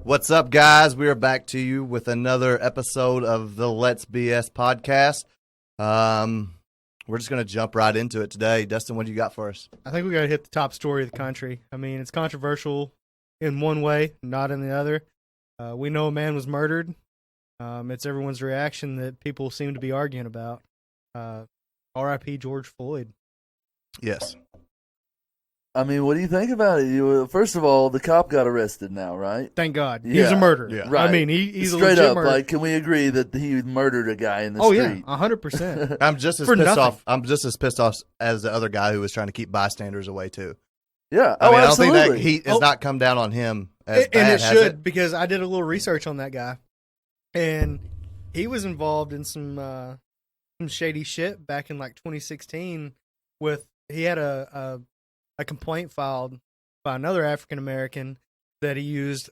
What's up, guys? We are back to you with another episode of the Let's BS podcast. We're just going to jump right into it today. Dustin, what do you got for us? I think we got to hit the top story of the country. I mean, it's controversial in one way, not in the other. We know a man was murdered. It's everyone's reaction that people seem to be arguing about. R.I.P. George Floyd. Yes. I mean, what do you think about it? First of all, the cop got arrested now, right? Thank God. He was a murderer. Yeah. Right. I mean, he's straight a legit up. murderer. Like, can we agree that he murdered a guy in the Oh, street? yeah, 100%. I'm just as For pissed nothing. off. I'm just as pissed off as the other guy who was trying to keep bystanders away too. Yeah. I mean, absolutely. I don't think that heat has not come down on him as And bad, it has should, it? because I did a little research on that guy, and he was involved in some shady shit back in like 2016. He had a complaint filed by another African American that he used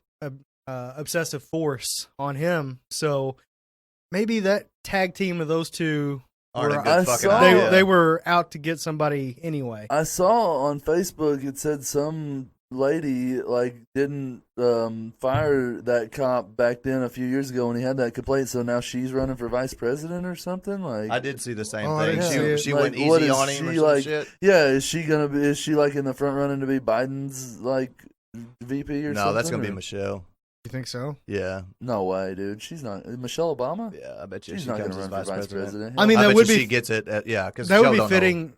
obsessive force on him. So maybe that tag team of those two Aren't a were, good fucking saw- idea. they were out to get somebody anyway. I saw on Facebook it said some lady didn't fire that cop back then a few years ago when he had that complaint, so now she's running for vice president or something. Like, I did see the same Oh, I thing. didn't see it. She Like, went what easy is on him or she, some like- shit. yeah, is she in the front running to be Biden's VP or something? No, that's going to be or- Michelle. You think so? Yeah. No way, dude. She's not. Michelle Obama? Yeah, I bet you She's she not going comes to as run for vice president. I mean, I that bet would you be she gets it. Because that would be fitting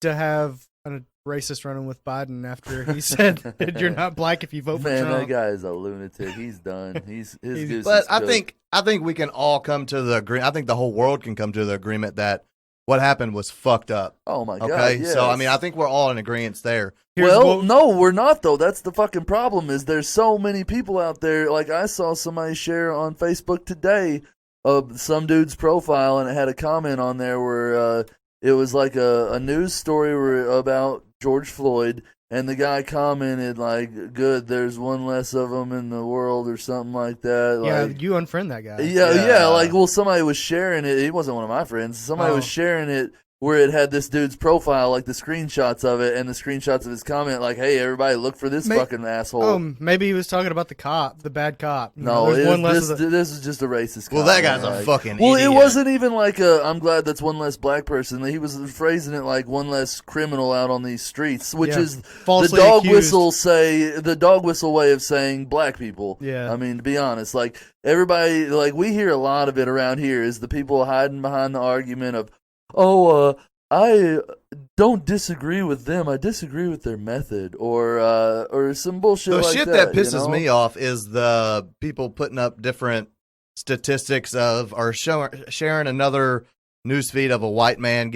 to have a racist running with Biden after he said that you're not black if you vote for Man, Trump. that guy is a lunatic. He's done. His goose But is I cooked. think we can all come to the agreement. I think the whole world can come to the agreement that what happened was fucked up. Oh my god. Okay, Yes. so I mean, I think we're all in agreement there. Here's Well, what- no, we're not though. That's the fucking problem. Is there's so many people out there. Like I saw somebody share on Facebook today of some dude's profile, and it had a comment on there where it was like a news story about George Floyd, and the guy commented like, "Good, there's one less of them in the world," or something like that. yeah, Like, you unfriend that guy. yeah, like, well, somebody was sharing it. He wasn't one of my friends. Somebody Oh. was sharing it where it had this dude's profile, like the screenshots of it, and the screenshots of his comment, like, "Hey, everybody, look for this fucking asshole." Maybe he was talking about the cop, the bad cop. You no, know, there's one less this, of the, this is just a racist. Well, that comment, guy's a like- fucking Well, idiot. it wasn't even like I'm glad that's one less black person. He was phrasing it like one less criminal out on these streets, which Yeah. is Falsely the dog accused. whistle way of saying black people. Yeah. I mean, to be honest, like everybody, like we hear a lot of it around here is the people hiding behind the argument of, I don't disagree with them. I disagree with their method, or some bullshit. The like shit that that pisses you know? me off is the people putting up different statistics of or sharing another news feed of a white man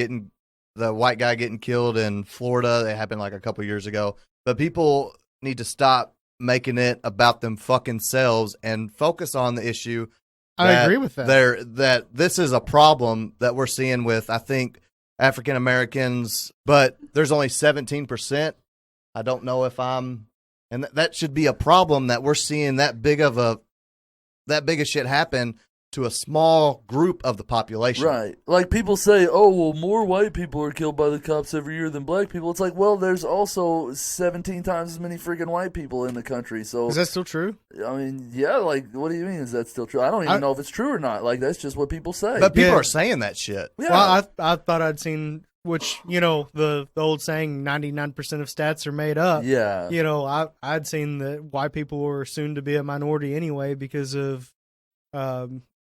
the white guy getting killed in Florida. It happened like a couple years ago. But people need to stop making it about them fucking selves and focus on the issue. I agree with that. That this is a problem that we're seeing with, I think, African Americans, but there's only 17%. I don't know if and that should be a problem that we're seeing that big of shit happen to a small group of the population. Right. Like people say, oh, well, more white people are killed by the cops every year than black people. It's like, well, there's also 17 times as many freaking white people in the country. So, Is that still true? I mean, yeah, like, what do you mean? Is that still true? I don't even know if it's true or not. Like, that's just what people say. But people Yeah. are saying that shit. yeah. Well, I thought I'd seen, which, you know, the old saying 99% of stats are made up. yeah. You know, I'd seen that white people were soon to be a minority anyway because of,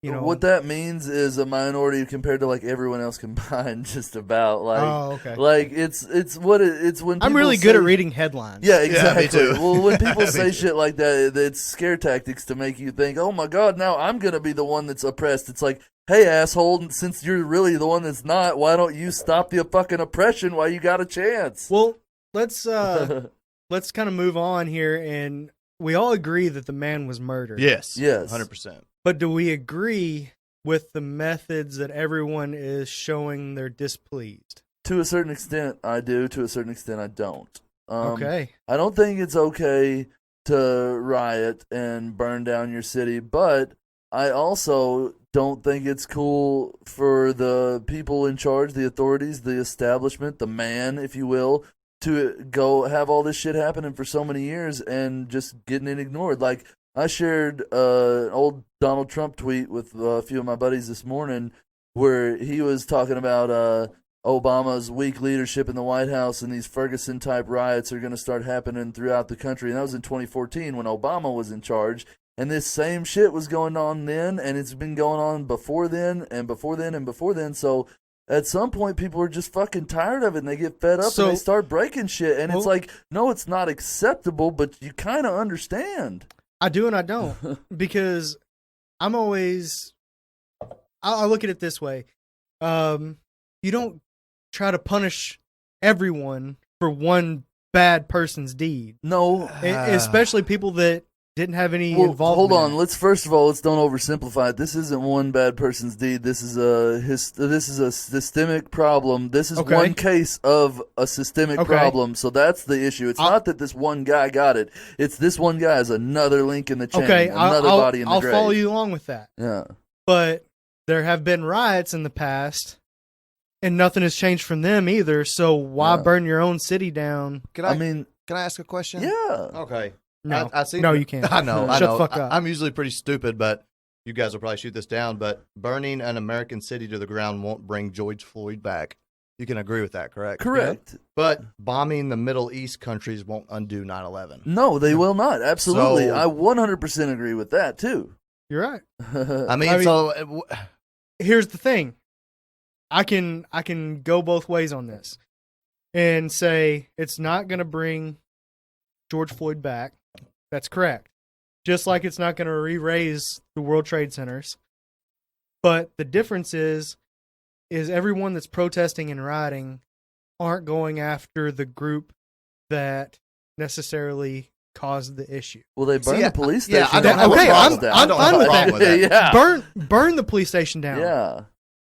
you know. What that means is a minority compared to like everyone else combined, just about like, Oh, okay. like it's when I'm people really good at say- reading headlines. Yeah, me exactly. too. Well, when people Me say too. shit like that, it's scare tactics to make you think, "Oh my God, now I'm gonna be the one that's oppressed." It's like, hey, asshole, since you're really the one that's not, why don't you stop the fucking oppression while you got a chance? Well, let's kind of move on here, and we all agree that the man was murdered. Yes. Yes. 100%. But do we agree with the methods that everyone is showing they're displeased? To a certain extent, I do. To a certain extent, I don't. Okay. I don't think it's okay to riot and burn down your city, but I also don't think it's cool for the people in charge, the authorities, the establishment, the man, if you will, to go have all this shit happening for so many years and just getting it ignored. Like, I shared an old Donald Trump tweet with a few of my buddies this morning where he was talking about Obama's weak leadership in the White House and these Ferguson-type riots are going to start happening throughout the country. And that was in 2014 when Obama was in charge. And this same shit was going on then, and it's been going on before then and before then and before then. So at some point, people are just fucking tired of it, and they get fed up, and they start breaking shit. And it's like, no, it's not acceptable, but you kind of understand. I do and I don't. Because I'm always... I look at it this way. You don't try to punish everyone for one bad person's deed. No. Especially people that didn't have any involvement. Hold on. Let's don't oversimplify it. This isn't one bad person's deed. This is a systemic problem. This is one case of a systemic problem. So that's the issue. It's not that this one guy got it. It's this one guy is another link in the chain. Okay, Body in the grave. I'll follow you along with that. Yeah. But there have been riots in the past, and nothing has changed from them either. So why burn your own city down? Can I ask a question? Yeah. Okay. No, I see. No, you can't. I know. Shut the fuck up. I'm usually pretty stupid, but you guys will probably shoot this down. But burning an American city to the ground won't bring George Floyd back. You can agree with that, correct? Correct. Yeah. But bombing the Middle East countries won't undo 9/11. No, they will not. Absolutely. So, I 100% agree with that, too. You're right. I mean, so... Here's the thing. I can go both ways on this and say it's not going to bring George Floyd back. That's correct. Just like it's not going to re-raise the World Trade Centers. But the difference is everyone that's protesting and rioting aren't going after the group that necessarily caused the issue. Well, they burn the police station. Yeah, I'm fine with that. Yeah. Burn the police station down. Yeah.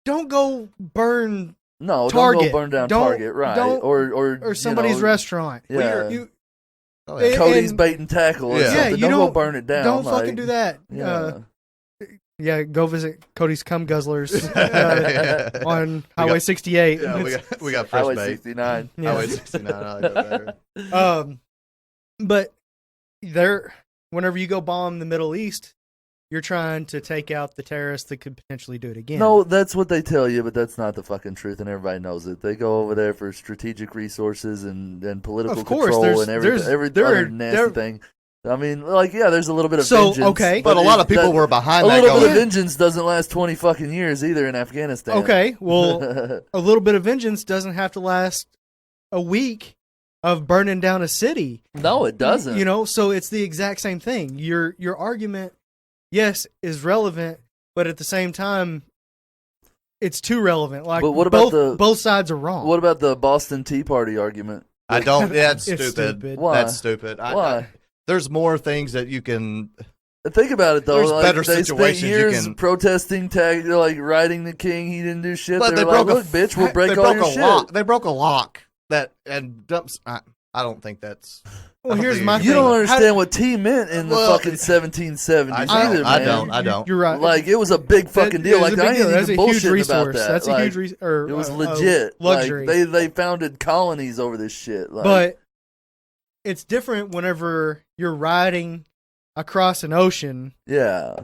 Don't go burn Target. Don't go burn down Target, right? Or somebody's restaurant. Yeah. Cody's bait and tackle. Yeah, you don't go burn it down. Don't fucking do that. Yeah. Go visit Cody's Cum Guzzlers on Highway 68. Yeah, we got fresh Highway bait. 69. Yeah. Highway 69. I like that better. But whenever you go bomb the Middle East, you're trying to take out the terrorists that could potentially do it again. No, that's what they tell you, but that's not the fucking truth, and everybody knows it. They go over there for strategic resources and political control and every other nasty thing. I mean, there's a little bit of vengeance. Okay. But a lot of people were behind that. A little bit of vengeance doesn't last 20 fucking years either in Afghanistan. Okay, well, a little bit of vengeance doesn't have to last a week of burning down a city. No, it doesn't. So it's the exact same thing. Your argument, yes, is relevant, but at the same time, it's too relevant. Like, but what about both sides are wrong. What about the Boston Tea Party argument? I don't. That's It's stupid. stupid. Why? That's stupid. Why? There's more things that you can. Think about it though. There's better they situations spent years you can protesting, riding the king. He didn't do shit. But they were like, "Look, bitch, we'll break all your shit." They broke a lock and dumps. I don't think that's. Well, here's my thing. You don't understand what tea meant in the fucking 1770s either, man. I don't. You're right. Like, it was a big fucking deal. Like, I ain't even bullshitting about that. That's a huge it was legit. luxury. Like, they founded colonies over this shit. Like, but it's different whenever you're riding across an ocean. Yeah.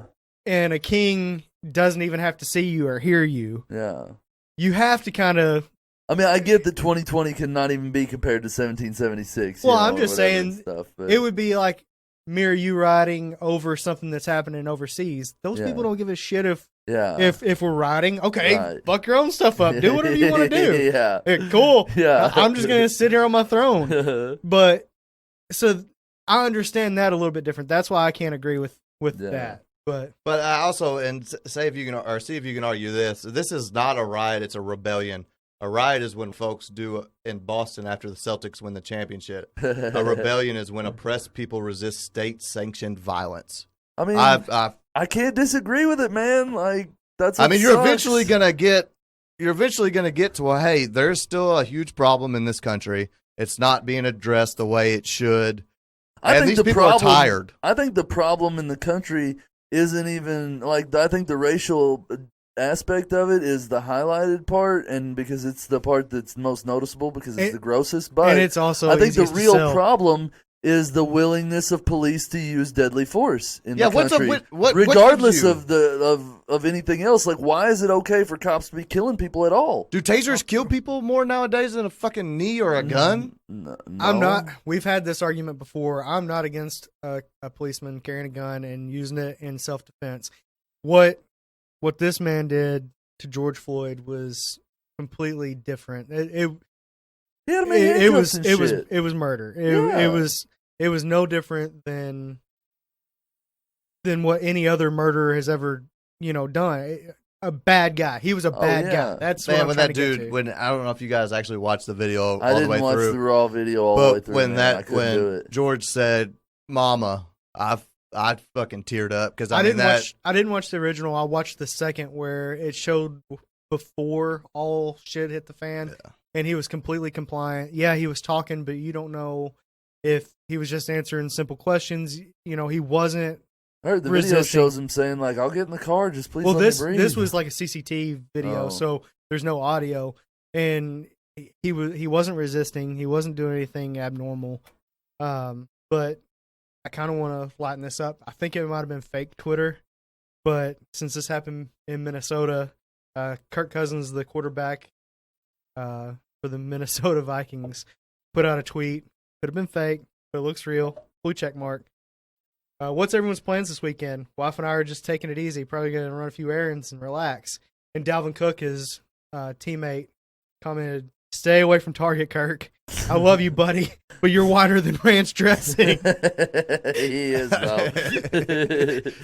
And a king doesn't even have to see you or hear you. Yeah. You have to kind of. I mean, I get that 2020 cannot even be compared to 1776. Well, I'm just saying, it would be like me or you riding over something that's happening overseas. Those people don't give a shit if we're riding. Okay, fuck your own stuff up. Do whatever you want to do. Yeah. Cool. Yeah. I'm just going to sit here on my throne. But, so I understand that a little bit different. That's why I can't agree with that. But I also, and see if you can argue this. This is not a riot, it's a rebellion. A riot is when folks do in Boston after the Celtics win the championship. A rebellion is when oppressed people resist state-sanctioned violence. I mean, I can't disagree with it, man. Like, that's. What you're eventually gonna get to hey, there's still a huge problem in this country. It's not being addressed the way it should. And these people are tired. I think the problem in the country isn't even I think the racial aspect of it is the highlighted part, and because it's the part that's most noticeable because it's the grossest. But and it's also I think the real problem is the willingness of police to use deadly force in Yeah, the what's up country, with- what regardless gives you- of anything else. Like, why is it okay for cops to be killing people at all? Do tasers kill people more nowadays than a fucking knee or a gun? No. I'm not. We've had this argument before. I'm not against a policeman carrying a gun and using it in self-defense. What this man did to George Floyd was completely different. It was murder. It was no different than what any other murderer has ever done. A bad guy. He was a bad guy. That's what I'm when trying that to get dude. to. When I don't know if you guys actually watched the video I all the didn't way watch through, the raw video all the way through. when man. I couldn't do when it. George said "Mama," I fucking teared up because I didn't watch the original. I watched the second where it showed before all shit hit the fan, and he was completely compliant. Yeah, he was talking, but you don't know if he was just answering simple questions. He wasn't. I heard the video resisting. shows him saying like, "I'll get in the car, just please let this me breathe." this was like a CCTV video, Oh. so there's no audio, and he wasn't resisting. He wasn't doing anything abnormal. But I kind of want to lighten this up. I think it might have been fake Twitter, but since this happened in Minnesota, Kirk Cousins, the quarterback for the Minnesota Vikings, put out a tweet. Could have been fake, but it looks real. Blue check mark. What's everyone's plans this weekend? Wife and I are just taking it easy. Probably going to run a few errands and relax. And Dalvin Cook, his teammate, commented, "Stay away from Target, Kirk. I love you, buddy, but you're whiter than ranch dressing." He is, though.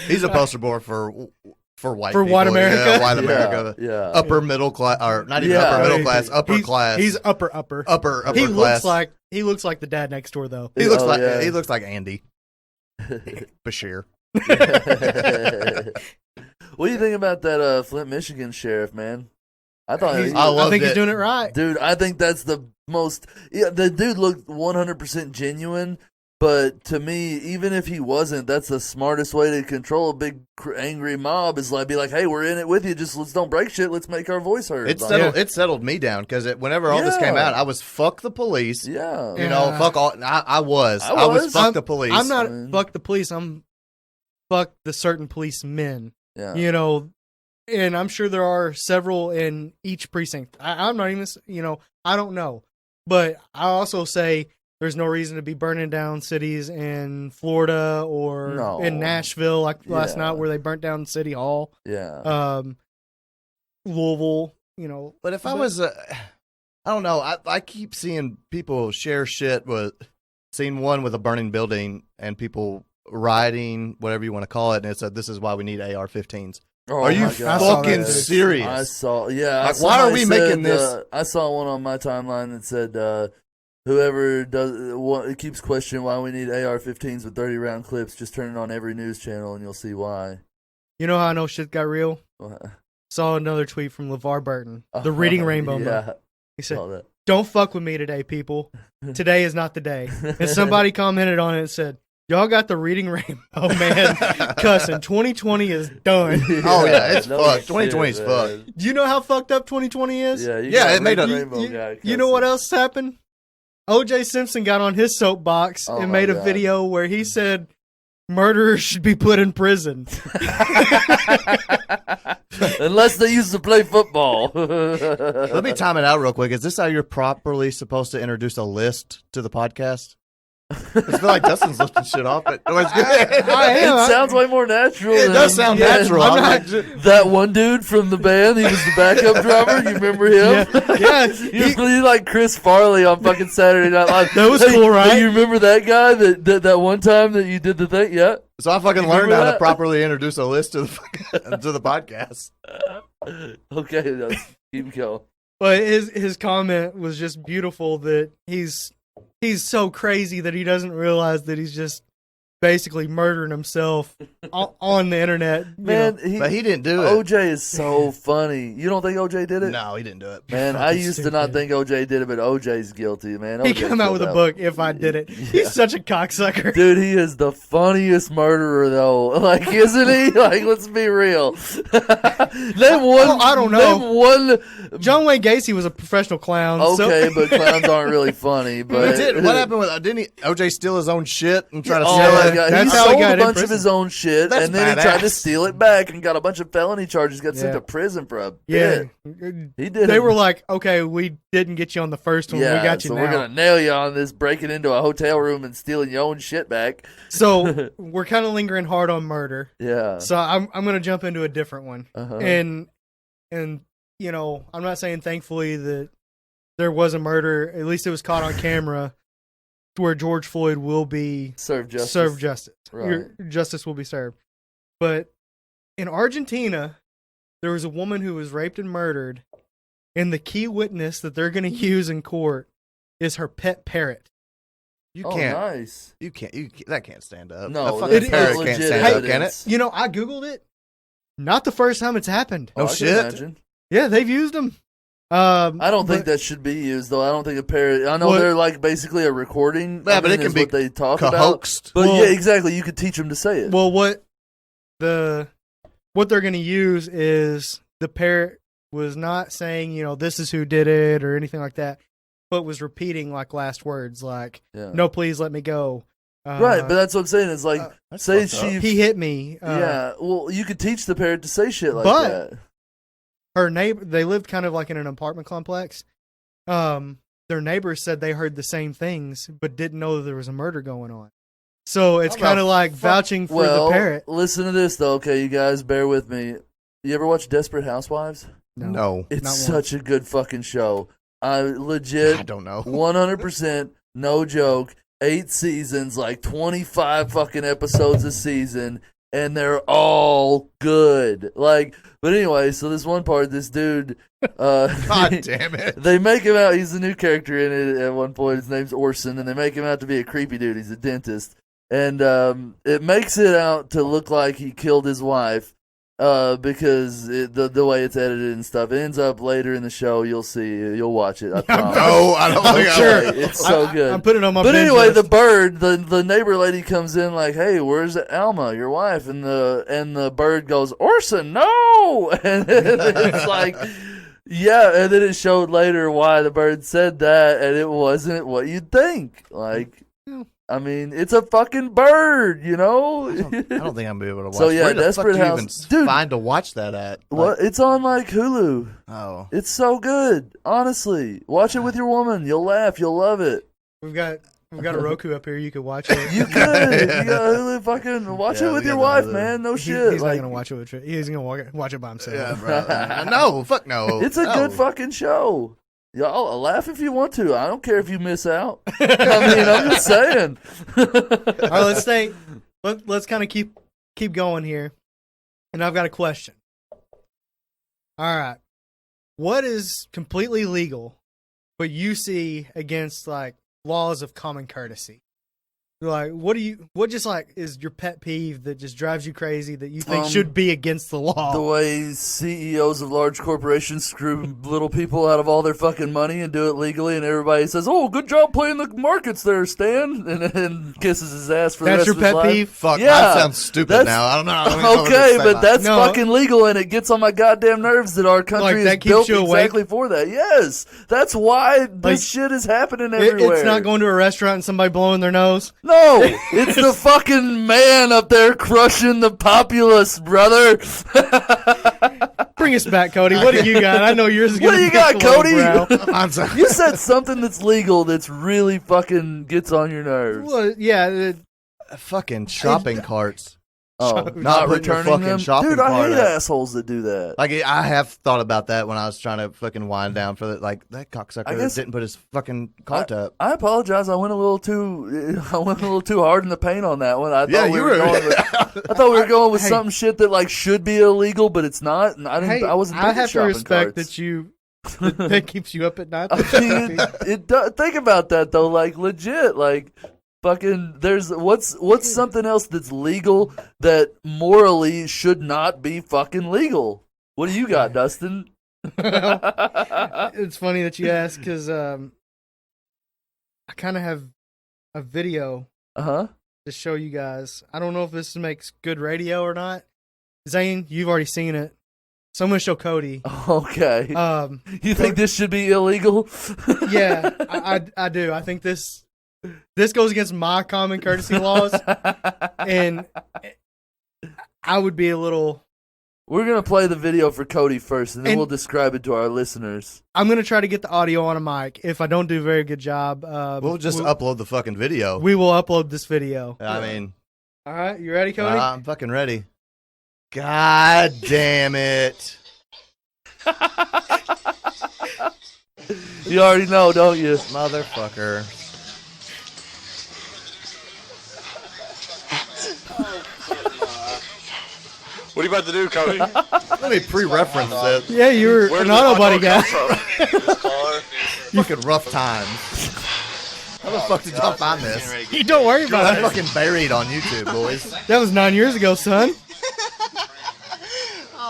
He's a poster boy for white For people. white America? Yeah, white Yeah, America. yeah. Upper middle class, or not even Yeah. upper middle class, upper He's- class. He's upper. upper He class. looks like the dad next door, though. he looks Oh, like yeah. he looks like Andy Bashir. What do you think about that Flint, Michigan sheriff, man? I thought He's- he- I I loved think it. he's doing it right. dude, I think that's the most. Yeah, the dude looked 100% genuine. But to me, even if he wasn't, that's the smartest way to control a big angry mob. Is like be like, "Hey, we're in it with you. Just let's don't break shit. Let's make our voice heard." It Like, settled. It settled me down because whenever all this came Yeah. out, I was fuck the police. Yeah. You know, Yeah. fuck all. I was fuck the police. I'm not I mean- fuck the police. I'm fuck the certain policemen. Yeah. And I'm sure there are several in each precinct. I'm not even, I don't know. But I also say there's no reason to be burning down cities in Florida or No. in Nashville like last Yeah. night where they burnt down City Hall. Yeah. Louisville, But if I was, I don't know. I keep seeing people share shit with, seen one with a burning building and people rioting, whatever you want to call it, and it said, "This is why we need AR-15s." Oh Are you my God. fucking I saw that. serious? I saw. Yeah. Like, why are we somebody making said, this- I saw one on my timeline that said, "Whoever keeps questioning why we need AR-15s with 30-round clips, just turn it on every news channel and you'll see why." You know how I know shit got real? Saw another tweet from LeVar Burton, the Oh, Reading Rainbow man. Yeah. He said, Saw that. "Don't fuck with me today, people. Today is not the day." And somebody commented on it and said, "Y'all got the Reading Rainbow man cussing. 2020 is done." Oh, yeah, it's No fucked. shit, 2020 is man. fucked. Do you know how fucked up 2020 is? Yeah, you Yeah, got it made a- Rainbow guy You know cussing. what else happened? O.J. Simpson got on his soapbox Oh and my made a God. video where he said murderers should be put in prison. Unless they used to play football. Let me time it out real quick. Is this how you're properly supposed to introduce a list to the podcast? I feel like Dustin's listing shit off, but no, it's good. I am. It sounds way more natural. It than- does sound Yeah, natural. I'm I'm not- like, That one dude from the band, he was the backup drummer. You remember him? Yeah, You like Chris Farley on fucking Saturday Night Live. That was cool, right? Hey, you remember that guy that one time that you did the thing? Yeah. so I fucking You learned remember how to that? properly introduce a list to the podcast. Okay, let's keep going. But his comment was just beautiful that he's so crazy that he doesn't realize that he's just basically murdering himself on the internet. Man, but he didn't do it. OJ is so funny. You don't think OJ did it? No, he didn't do it. Man, I used to not think OJ did it, but OJ's guilty, man. He OJ came out with a killed book, If I Did It. He's such a cocksucker. Dude, he is the funniest murderer, though. Like, isn't he? Like, let's be real. Name one. I don't know. Name one. John Wayne Gacy was a professional clown. Okay, but clowns aren't really funny. But What happened with didn't OJ steal his own shit and try to Oh sell my it? God. That's He how he sold got a in bunch of prison. his own shit, That's and then he tried to badass. steal it back and got a bunch of felony charges. Got sent Yeah. to prison for a Yeah. bit. He did. They were like, okay, we didn't get you on the first one. yeah, We got you so now. we're gonna nail you on this breaking into a hotel room and stealing your own shit back. So we're kind of lingering hard on murder. Yeah. So I'm going to jump into a different one. Uh-huh. And you know, I'm not saying thankfully that there was a murder. At least it was caught on camera where George Floyd will be Serve justice. served justice. Right. Justice will be served. But in Argentina, there was a woman who was raped and murdered, and the key witness that they're going to use in court is her pet parrot. You Oh, can't. nice. You can't. That can't stand up. No, a fucking that's parrot legit can't stand up, can it? evidence. You know, I Googled it. Not the first time it's happened. No I can shit. imagine. Yeah, they've used them. I don't think that should be used, though. I don't think a parrot. I know What? they're like basically a recording. Yeah, but it is can be what they talk about. Coaxed. But Well- yeah, exactly. You could teach them to say it. Well, what they're going to use is the parrot was not saying, you know, this is who did it or anything like that, but was repeating like last words, like, Yeah. "No, please let me go." Right, but that's what I'm saying. It's like, That's say fucked up. she. He hit me. Yeah, well, you could teach the parrot to say shit like But- that. Her neighbor, they lived kind of like in an apartment complex. Their neighbors said they heard the same things, but didn't know that there was a murder going on. So it's How kind of the like vouching for Well, the parrot. listen to this though. Okay, you guys, bear with me. You ever watch Desperate Housewives? No. It's Not such a good fucking show. I legit, I don't know. 100%, no joke. 8 seasons, like 25 fucking episodes a season, and they're all good. Like, but anyway, so this one part, this dude, God damn it. they make him out. He's a new character in it at one point. His name's Orson, and they make him out to be a creepy dude. He's a dentist, and it makes it out to look like he killed his wife. Because the way it's edited and stuff, it ends up later in the show. You'll see, you'll watch it. I promise. No, I don't think Sure. I It's so good. I'm putting it on my But binge anyway, list. the bird, the neighbor lady comes in like, "Hey, where's Alma, your wife?" And the bird goes, "Orson, no!" And it's like, yeah. And then it showed later why the bird said that, and it wasn't what you'd think. Like, I mean, it's a fucking bird, you know. I don't think I'm gonna be able to watch. So, yeah, Where the Desperate fuck House- do you Dude. even find to watch that at? What? It's on like Hulu. Oh, It's so good. Honestly, watch it with your woman. You'll laugh. You'll love it. We've got a Roku up here. You could watch it. You could. If you got Hulu, fucking watch Yeah, it with we your got wife, Hulu. man. No He- shit. He's Like, not gonna watch it with. He's gonna watch it by himself. yeah, bro. No, fuck no. it's a No. good fucking show. Y'all laugh if you want to. I don't care if you miss out. I mean, I'm just saying. All right, let's kind of keep going here, and I've got a question. All right, what is completely legal, but you see against like laws of common courtesy? Like, what just like is your pet peeve that just drives you crazy that you think should be against the law? The way CEOs of large corporations screw little people out of all their fucking money and do it legally, and everybody says, "Oh, good job playing the markets there, Stan," and kisses his ass for the That's rest your of his pet life. peeve? Fuck, Yeah, that sounds stupid that's- now. I don't know. I don't even know what to Okay, say but about that's No. fucking legal, and it gets on my goddamn nerves that our country Like, is that keeps built you awake? exactly for that. Yes, that's why this Like, shit is happening everywhere. It's not going to a restaurant and somebody blowing their nose. No, it's the fucking man up there crushing the populace, brother. Bring us back, Cody. What do you got? I know yours is What going do you got, Cody? I'm sorry. You said something that's legal that's really fucking gets on your nerves. Well, yeah, Fucking shopping carts. Oh, Not not putting your returning fucking them? shopping Dude, I cart hate up. assholes that do that. Like I have thought about that when I was trying to fucking wind down for that. Like that cocksucker I guess- didn't put his fucking cart up. I apologize. I went a little too hard in the paint on that one. I thought we were going with, I thought we were going with Hey. some shit that like should be illegal, but it's not. And I didn't. hey, I wasn't. I thinking have to shopping respect carts. that you that keeps you up at night. I mean, think about that though. Like legit. Like Fucking, what's something else that's legal that morally should not be fucking legal? What do you got, Dustin? It's funny that you ask because I kind of have a video Uh-huh. to show you guys. I don't know if this makes good radio or not. Zane, you've already seen it, so I'm gonna show Cody. Okay. You think this should be illegal? Yeah, I do. I think this goes against my common courtesy laws, and I would be a little. We're gonna play the video for Cody first, and then And- we'll describe it to our listeners. I'm gonna try to get the audio on a mic. If I don't do a very good job, We'll just upload the fucking video. We will upload this video. I mean, All right, you ready, Cody? I'm fucking ready. God damn it. You already know, don't you? Motherfucker. What are you about to do, Cody? Let me pre-reference that. Yeah, you're Where an did the auto hot buddy dog guy. come from? Fucking rough times. How the fuck did y'all find this? You don't worry about I'm it. fucking buried on YouTube, boys. That was 9 years ago, son.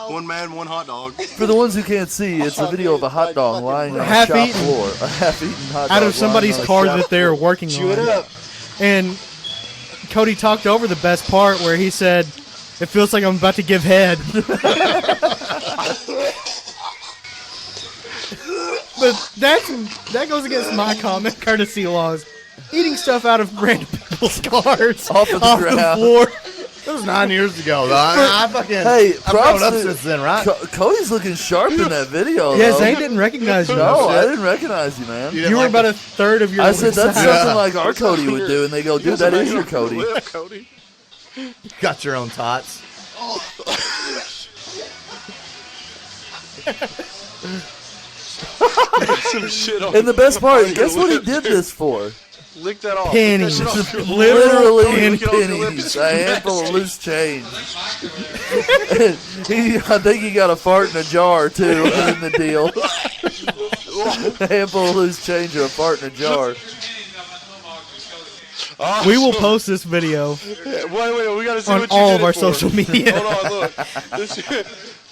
One man, one hot dog. For the ones who can't see, it's a video of a hot dog lying on a shop Half-eaten. floor. A half-eaten hot dog Out of somebody's lying on a car shop that they're floor. working on. And Cody talked over the best part where he said, "It feels like I'm about to give head." But that goes against my common courtesy laws. Eating stuff out of random people's cars Off of the off ground. the floor. That was 9 years ago, though. I fucking. Hey, I've props grown up to- since then, right? Cody's looking sharp in that video. Yeah, though. Zane didn't recognize you. No, I didn't recognize you, man. didn't You were like about the- a third of your I said that's size. something like our Cody would do, and they go, "Dude, that is your Cody." Live, Cody. Got your own tots. Some shit on. And the best part, on guess your what he lip, did dude. this for? Lick that off. Pennies. Lick that shit off your Literally Lick it off your lip. pennies, a handful of loose change. I think he got a fart in a jar too in the deal. A handful of loose change or a fart in a jar. Oh, We will post this video Wait, we gotta see on what you all did of it our for. social media. Hold on, look.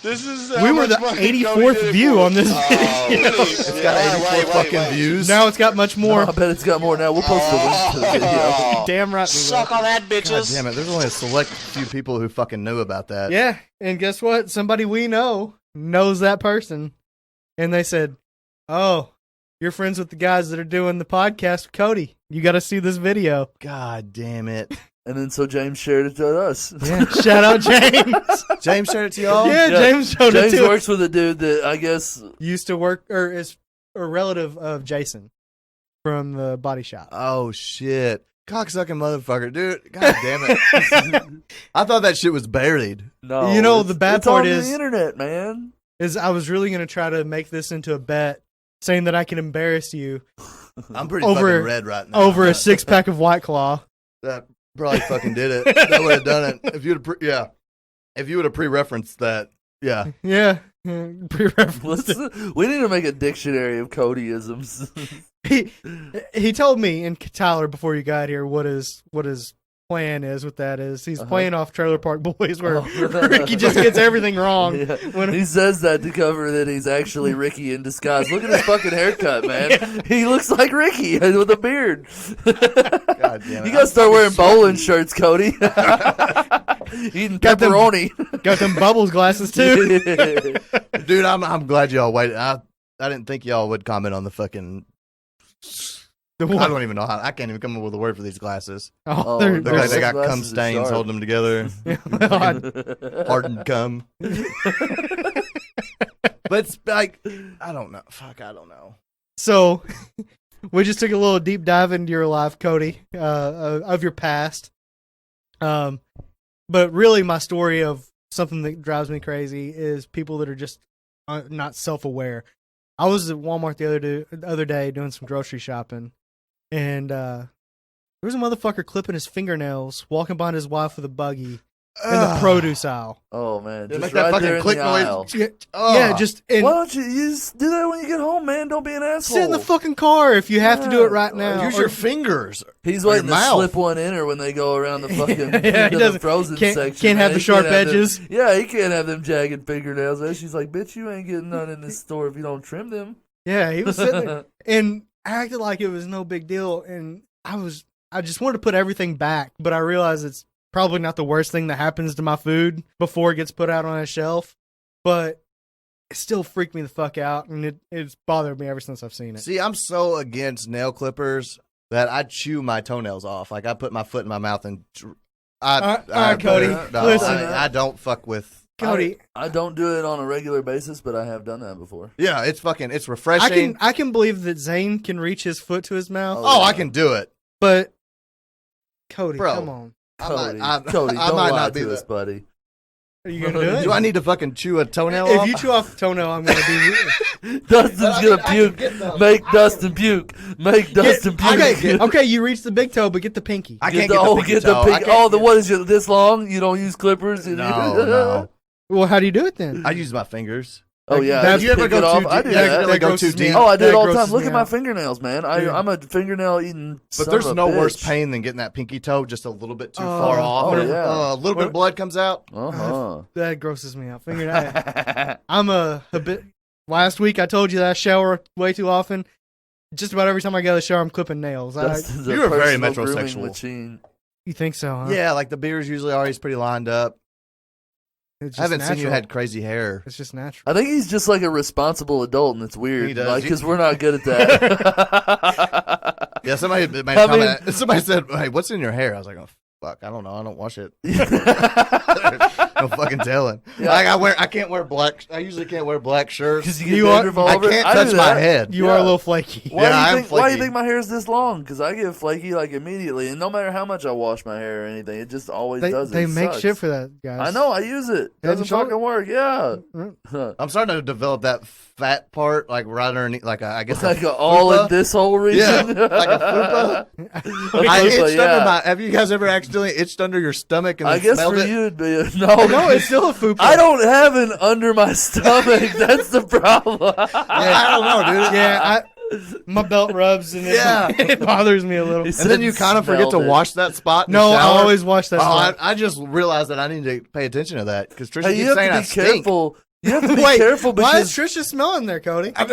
This is. We how were the much money Cody 84th did it view for. on this video. It's got 84 fucking views. Now it's got much more. I bet it's got more now. We'll post the link to the video. Damn right. we will. Suck on that, God bitches. damn it. There's only a select few people who fucking knew about that. Yeah, and guess what? Somebody we know knows that person, and they said, "Oh, you're friends with the guys that are doing the podcast with Cody. You got to see this video." God damn it. And then so James shared it to us. Yeah, shout out James. James shared it to y'all? Yeah, James showed James it to us. works with a dude that I guess. Used to work or is a relative of Jason from the body shop. Oh, shit. Cocksucking motherfucker. Dude, god damn it. I thought that shit was buried. No, You know, it's- the bad it's part on is- the internet, man. Is I was really going to try to make this into a bet, saying that I can embarrass you I'm pretty Over- fucking red right now. over a 6-pack of White Claw. That probably fucking did it. That would have done it. If you'd have If you would have pre-referenced that, yeah. Yeah, pre-referenced it. We need to make a dictionary of Codyisms. He told me and Tyler before you got here what his plan is. What that is, he's playing off Trailer Park Boys, where Ricky just gets everything wrong. Yeah. When- He says that to cover that he's actually Ricky in disguise. Look at his fucking haircut, man. He looks like Ricky with a beard. God damn it. You gotta start wearing bowling shirts, Cody. Eating Got them- pepperoni. Got them bubbles glasses too. Dude, I'm glad y'all waited. I didn't think y'all would comment on the fucking. The I one- don't even know how. I can't even come up with a word for these glasses. Oh, Oh, they're, Look They're like they're they got glasses cum are stains sharp. holding them together. God. Hardened cum. But it's like, I don't know. Fuck, I don't know. So, we just took a little deep dive into your life, Cody, of your past. But really, my story of something that drives me crazy is people that are just not self-aware. I was at Walmart the other day doing some grocery shopping, and there was a motherfucker clipping his fingernails, walking behind his wife with a buggy, in the produce aisle. Oh man, They just make that right fucking there in click the noise. aisle. Yeah, Ugh. yeah, just and Why don't you just do that when you get home, man? Don't be an asshole. sit in the fucking car if you have to do it right now. Use Or- your fingers. He's or waiting your to mouth. slip one in, or when they go around the fucking Yeah, he the doesn't- frozen can't- section. can't man. have the He sharp can't have them- edges. Yeah, he can't have them jagged fingernails. And she's like, "Bitch, you ain't getting none in this store if you don't trim them." Yeah, he was sitting there and acted like it was no big deal, and I just wanted to put everything back, but I realized it's probably not the worst thing that happens to my food before it gets put out on a shelf, but it still freaked me the fuck out, and it's bothered me ever since I've seen it. See, I'm so against nail clippers that I chew my toenails off. Like I put my foot in my mouth and All right, Cody, No, listen. I don't fuck with. Cody, I don't do it on a regular basis, but I have done that before. Yeah, it's refreshing. I can believe that Zane can reach his foot to his mouth, Oh, I can do it. but Cody, Bro. come on. Cody, I Cody, don't might lie not be to us, that. buddy. Are you gonna do it? Do I need to fucking chew a toenail If off? you chew off the toenail, I'm gonna be. Dustin's I mean, gonna I can puke. get them. Make Dustin puke. Make Dustin puke. Okay, you reach the big toe, but get the pinky. I Get can't the, get the oh, pinky get the toe. I pink. can't Oh, the get- what is it? This long? You don't use clippers? No, no. Well, how do you do it then? I use my fingers. Oh yeah, That's- just you ever pick go it off. too I deep? do Yeah, that. really go grosses too me deep. out. Oh, I do That it all the time. grosses Look me at my out. fingernails, man. Dude. I'm a fingernail eating. But there's no worse pain than getting that pinky toe just a little bit too far off. oh, yeah. A little bit of blood comes out. Uh That grosses me out. I'm a bit. Last week I told you that I shower way too often. Just about every time I go to the shower, I'm clipping nails. Dustin's a You are very personal grooming metrosexual. machine. You think so? Huh? Yeah, like the beard's usually always pretty lined up. It's I just haven't seen you natural. had crazy hair. It's just natural. I think he's just like a responsible adult, and it's weird, He does. like because we're not good at that. Yeah, somebody made a I mean- comment. Somebody said, "Hey, what's in your hair?" I was like, "Oh fuck, I don't know. I don't wash it." No fucking telling. Yeah. Like I can't wear black. I usually can't wear black shirts. Because you get You are- dandruff all I over it. can't do touch my that. head. You Yeah. are a little flaky. Why, Yeah, do I'm you think, why do you flaky. think my hair is this long? Because I get flaky like immediately, and no matter how much I wash my hair or anything, it just always They, does it. they It make sucks. shit for that, guys. I know. I use it. Head and Doesn't shoulder- fucking work. Yeah. I'm starting to develop that fat part, like right underneath, like I guess Like a all fupa. in this whole Yeah, region. like a fupa. A I fupa, itched yeah. under my. Have you guys ever accidentally itched under your stomach and I then guess smelled for it? you it'd be no. No, it's still a fupa. I don't have an under my stomach. That's the problem. Yeah, I don't know, dude. Yeah, my belt rubs and Yeah. it bothers me a little. He And then you kind of forget to Smelled it. wash that spot. In No, the I shower. always wash that. Oh, spot. I just realized that I need to pay attention to that because Trisha Hey, you keeps have saying to I be stink. careful. You have to be Wait, careful why is because Trisha smelling there, Cody? How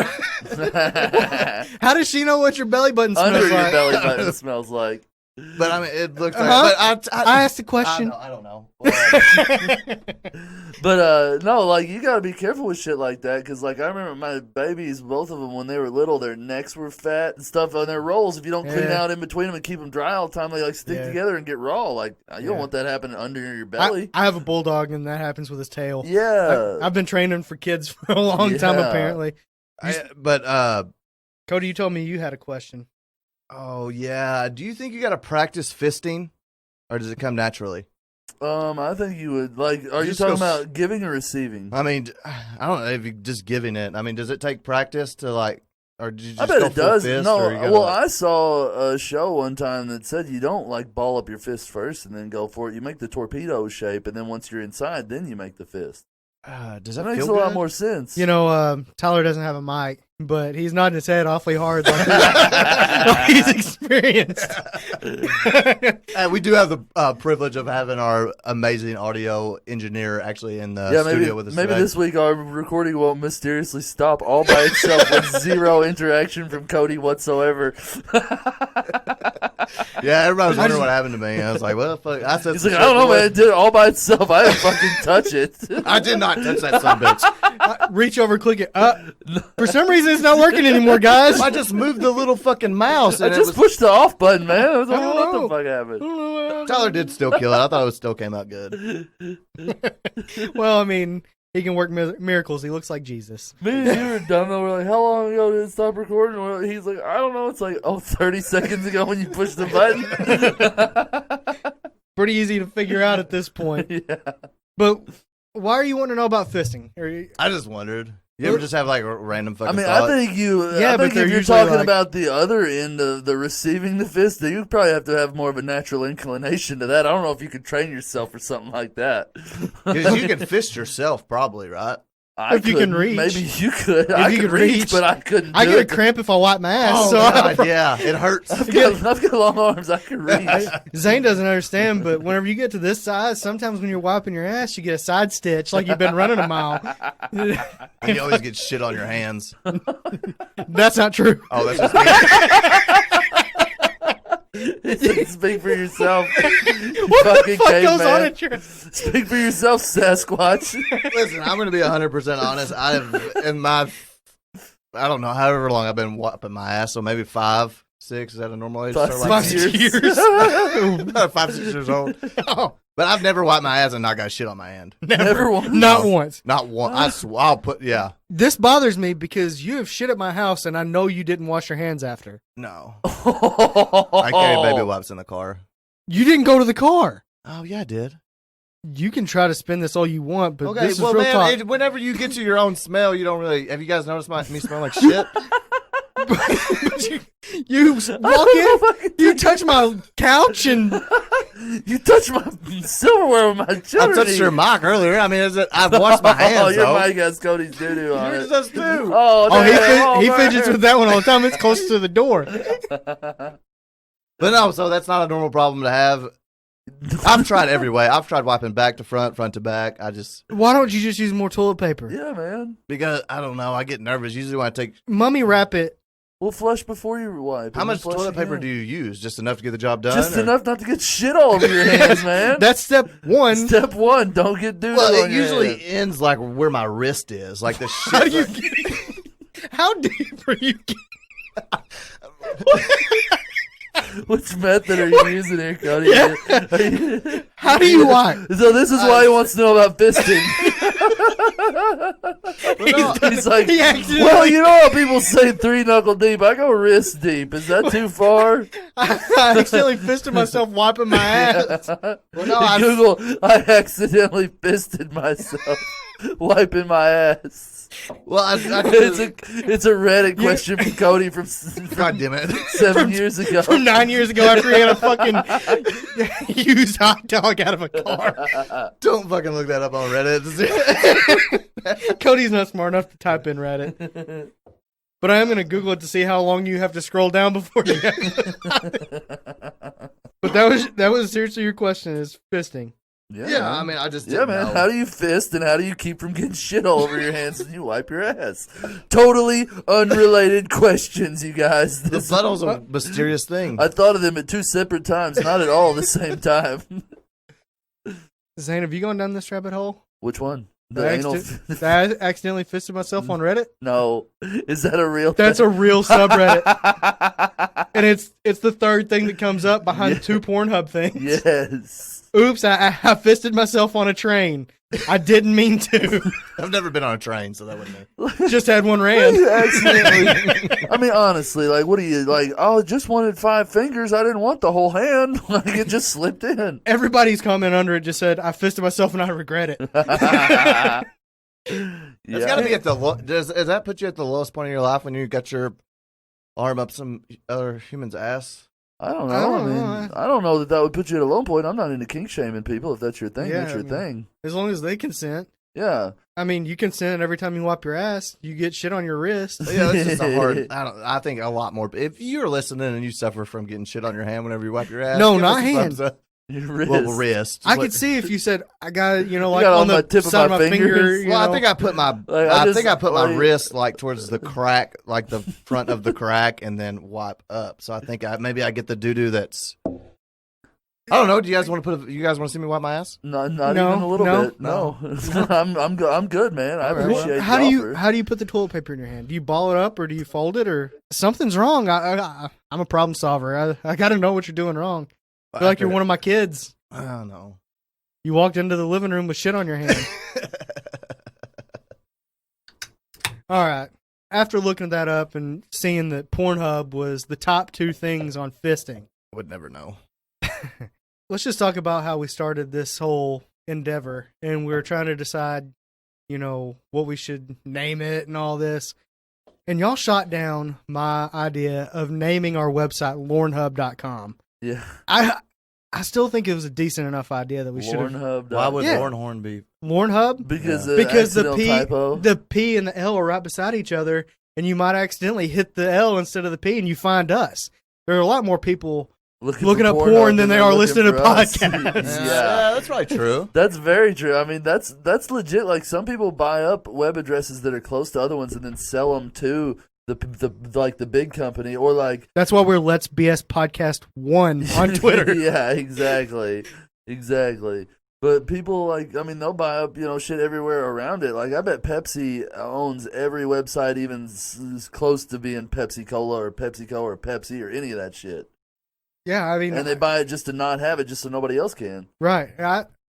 does she know what your belly button smells under your like? belly button smells like. But I mean, it looks like. Uh-huh. But I asked the question. I don't know. But no, like you gotta be careful with shit like that because, like, I remember my babies, both of them, when they were little, their necks were fat and stuff on their rolls. If you don't clean Yeah. out in between them and keep them dry all the time, they like stick Yeah. together and get raw. Like you don't Yeah. want that happening under your belly. I have a bulldog, and that happens with his tail. Yeah, I've been training for kids for a long time, Yeah. apparently. but Cody, you told me you had a question. oh yeah. Do you think you got to practice fisting, or does it come naturally? I think you would like. Are you Just talking go s- about giving or receiving? I mean, I don't know if you just giving it. I mean, does it take practice to like, or did you just I bet go it full does. fist, No, or you gotta, well, like- I saw a show one time that said you don't like ball up your fist first and then go for it. You make the torpedo shape, and then once you're inside, then you make the fist. does That that makes feel a lot good? more sense. You know, Tyler doesn't have a mic, but he's nodding his head awfully hard like he's experienced. And we do have the privilege of having our amazing audio engineer actually in the yeah, studio maybe with us. maybe today. this week our recording won't mysteriously stop all by itself with zero interaction from Cody whatsoever. Yeah, everybody was wondering what happened to me. I was like, "Well, fuck." I said, He's some like, shit I don't know, to man. him. It did it all by itself. I didn't fucking touch it. I did not touch that son of a bitch. Reach over, click it. For some reason, it's not working anymore, guys. I just moved the little fucking mouse, I and it just was. pushed the off button, man. I was like, Oh. what the fuck happened? Tyler did still kill it. I thought it still came out good. Well, I mean, he can work miracles. He looks like Jesus. Me and you were done though. We're like, how long ago did it stop recording? He's like, I don't know. It's like, 30 seconds ago when you pushed the button. Pretty easy to figure out at this point. Yeah. But why are you wanting to know about fisting? I just wondered. You ever just have like a random I fucking mean, thought? I think you. Yeah, I but think they're if you're usually talking like- about the other end of the receiving the fist, then you probably have to have more of a natural inclination to that. I don't know if you could train yourself for something like that. Because you can fist yourself, probably, right? If you can couldn't. reach. Maybe you could. If I you could could reach, reach. but I couldn't. I do get a it. cramp if I wipe my ass. Oh, so God, yeah. It hurts. I've got long arms. I can reach. Zane doesn't understand, but whenever you get to this size, sometimes when you're wiping your ass, you get a side stitch like you've been running a mile. And you always get shit on your hands. That's not true. Oh, that's just me. Speak for yourself. You What the fucking fuck goes caveman. on at your... Speak for yourself, Sasquatch. Listen, I'm going to be 100% honest. I have, in my, I don't know, however long I've been wiping my ass, so maybe 5, 6, is that a normal age? Five, So, six like, 5, 6 years. years. 5, 6 years old. Oh, But I've never wiped my ass and not got shit on my hand. Never once. Not once. Not one. I'll put, yeah. This bothers me because you have shit at my house and I know you didn't wash your hands after. No. I I carry baby wipes in the car. You didn't go to the car. Oh, yeah, I did. You can try to spin this all you want, but Okay, this is well, real man, talk. whenever you get to your own smell, you don't really. Have you guys noticed me smell like shit? You walk in, you touch my couch, and You touched my silverware with my I children. touched your mic earlier. I mean, I've washed my hands. Oh, your though. mic has Cody's doo-doo on Yours it. does too. Oh, oh, damn. he man. fidgets with that one all the time. It's close to the door. But no, so that's not a normal problem to have. I've tried every way. I've tried wiping back to front, front to back. I just Why don't you just use more toilet paper? Yeah, man. because I don't know. I get nervous usually when I take. Mummy wrap it. We'll flush before you wipe. How and then much flush toilet paper again. do you use? Just enough to get the job done? Just or- enough not to get shit all over your hands, man. That's step one. Step one. Don't get doo-doo Well, on it your usually hand. ends like where my wrist is, like the shit. How do you get? How deep are you? Which method are you using here, Cody? Yeah. How do you wipe? So this is why he wants to know about fisting. He's like, He accidentally- well, you know how people say 3-knuckle deep. I go wrist deep. Is that too far? I accidentally fisted myself wiping my ass. Well, no, I, Google, I accidentally fisted myself wiping my ass. well, I It's a Reddit question from Cody from God damn it. 7 years ago. From 9 years ago after he had a fucking used hot dog out of a car. Don't fucking look that up on Reddit. Cody's not smart enough to type in Reddit. But I am going to Google it to see how long you have to scroll down before you get But that was seriously your question is fisting. Yeah, I mean, I just Yeah, didn't man. know. How do you fist and how do you keep from getting shit all over your hands when you wipe your ass? Totally unrelated questions, you guys. The This, butthole's a mysterious thing. I thought of them at 2 separate times, not at all at the same time. Zane, have you gone down this rabbit hole? Which one? The I anal? accidentally fisted myself on Reddit? No. Is that a real That's thing? a real subreddit. And it's the third thing that comes up behind Yeah. 2 Pornhub things. Yes. Oops, I fisted myself on a train. I didn't mean to. I've never been on a train, so that wouldn't be. Just had one ran. You accidentally. I mean, honestly, like, what do you like? Oh, I just wanted 5 fingers. I didn't want the whole hand. Like, it just slipped in. Everybody's comment under it just said, I fisted myself and I regret it. It's got to be at the does that put you at the lowest point of your life when you got your arm up some other human's ass? I don't know. I I, don't mean, know. I don't know that would put you at a low point. I'm not into kink shaming people. If that's your thing, Yeah, that's your I mean- thing. As long as they consent. Yeah. I mean, you consent every time you wipe your ass. You get shit on your wrist. Yeah, that's just a hard. I think a lot more. If you're listening and you suffer from getting shit on your hand whenever you wipe your ass, No, give not us a hand. thumbs up. Your wrist. Well, wrist. I could see if you said, I got it, You like got it on on the my tip of side of my my finger. fingers? You Well, know? I think I put my. Like, I just, think I put my like- wrist like towards the crack, like the front of the crack, and then wipe up. So I think maybe I get the doo doo that's. I don't know. Do you guys want to put? You guys want to see me wipe my ass? Not No, even a little no. bit. No. I'm good, man. I appreciate How the do you offer. how do you put the toilet paper in your hand? Do you ball it up or do you fold it or something's wrong? I'm a problem solver. I got to know what you're doing wrong. I feel like you're one of my kids. I don't know. You walked into the living room with shit on your hand. All right. After looking that up and seeing that Pornhub was the top 2 things on fisting, Would never know. let's just talk about how we started this whole endeavor. And we were trying to decide what we should name it and all this. And y'all shot down my idea of naming our website lornhub.com. Yeah. I still think it was a decent enough idea that we should have. Lornhub. Why would Yeah. Lornhorn be? Lornhub? Because Because typo. the P and the L are right beside each other, and you might accidentally hit the L instead of the P, and you find us. There are a lot more people looking up porn than they are listening to podcasts. Yeah. That's probably true. That's very true. I mean, that's legit. Like, some people buy up web addresses that are close to other ones and then sell them to the big company, or like That's why we're Let's BS Podcast 1 on Twitter. Yeah, exactly. But people they'll buy up shit everywhere around it. Like, I bet Pepsi owns every website even as close to being Pepsi Cola or PepsiCo or Pepsi or any of that shit. Yeah, I mean, And they buy it just to not have it, just so nobody else can. right.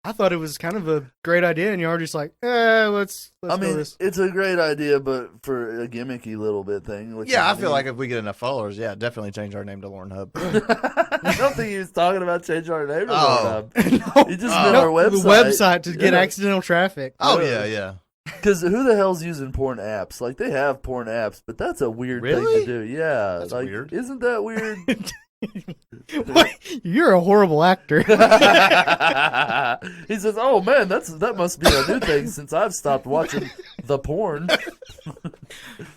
I thought it was kind of a great idea, and you're just like, let's I go mean, this. it's a great idea, but for a gimmicky little bit thing. Which Yeah, I is feel neat. like if we get enough followers, definitely change our name to Lorn Hub. I don't think he was talking about changing our name to Oh. Lornhub. He just meant our website. The website to get Yeah. accidental traffic. Oh yeah. Because who the hell's using porn apps? Like, they have porn apps, but that's a weird thing Really? to do. Yeah. That's like, weird. Isn't that weird? You're a horrible actor. He says, "Oh man, that must be a new thing since I've stopped watching the porn."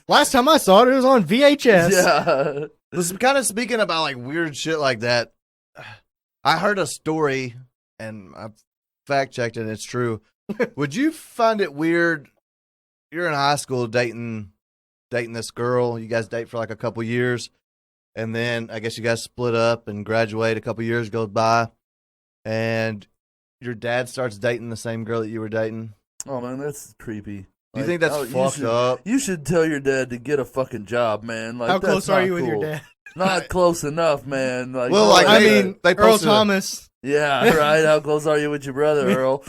Last time I saw it was on VHS. Yeah. This is kind of speaking about like weird shit like that. I heard a story and I fact checked it and it's true. Would you find it weird? You're in high school dating this girl. You guys date for like a couple years. And then I guess you guys split up and graduate. A couple years goes by, and your dad starts dating the same girl that you were dating. Oh man, that's creepy. Do you think that's fucked up? You should tell your dad to get a fucking job, man. Like, How that's close are not you with your cool. dad? Not close enough, man. Like, Well, no, like, I they- mean, they Earl posted a- Thomas. yeah, right. How close are you with your brother, Earl?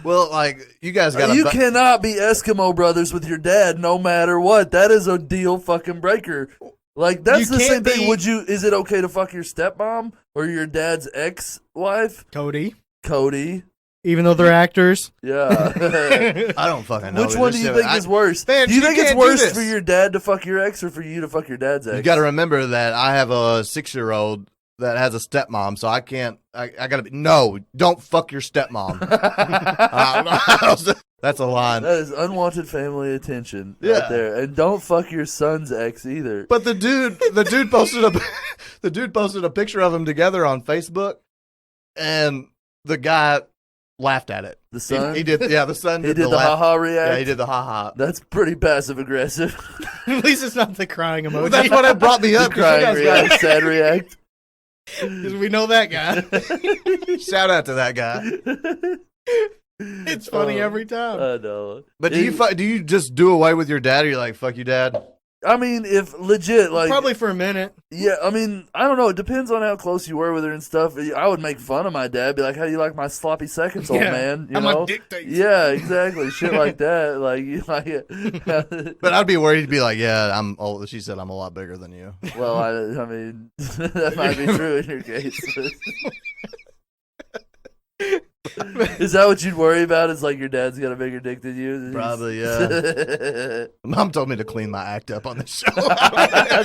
Well, like you guys got You cannot be Eskimo brothers with your dad, no matter what. That is a deal fucking breaker. Like, that's You the same can't thing. be- Is it okay to fuck your stepmom or your dad's ex-wife? Cody. Even though they're actors. Yeah. I don't fucking know. Which one do you think is worse? Man, do you you think it's can't do worse this. for your dad to fuck your ex or for you to fuck your dad's ex? You got to remember that I have a 6-year-old that has a stepmom, so I can't. I gotta be. No, don't fuck your stepmom. That's a line. That is unwanted family attention Yeah. right there. And don't fuck your son's ex either. But the dude posted a picture of them together on Facebook, and the guy laughed at it. The son? He did. Yeah, the son He did, did the laugh. ha-ha react? Yeah, he did the ha-ha. That's pretty passive aggressive. At least it's not the crying emoji. Well, that's what it brought me The up. 'Cause you crying guys react, sad react. Because we know that guy. shout out to that guy. It's funny every time. I know. But do you just do away with your dad, or you're like, fuck you, dad? I mean, if legit, like, Probably for a minute. yeah, I mean, I don't know. It depends on how close you were with her and stuff. I would make fun of my dad, be like, "How do you like my sloppy seconds, old Yeah, man?" You how my know? dick tastes. Yeah, exactly. Shit like that. Like, But I'd be worried. He'd be like, yeah, I'm old. She said I'm a lot bigger than you. well, I mean, that might be true in your case. Is that what you'd worry about? Is like your dad's got a bigger dick than you? Probably, yeah. Mom told me to clean my act up on the show.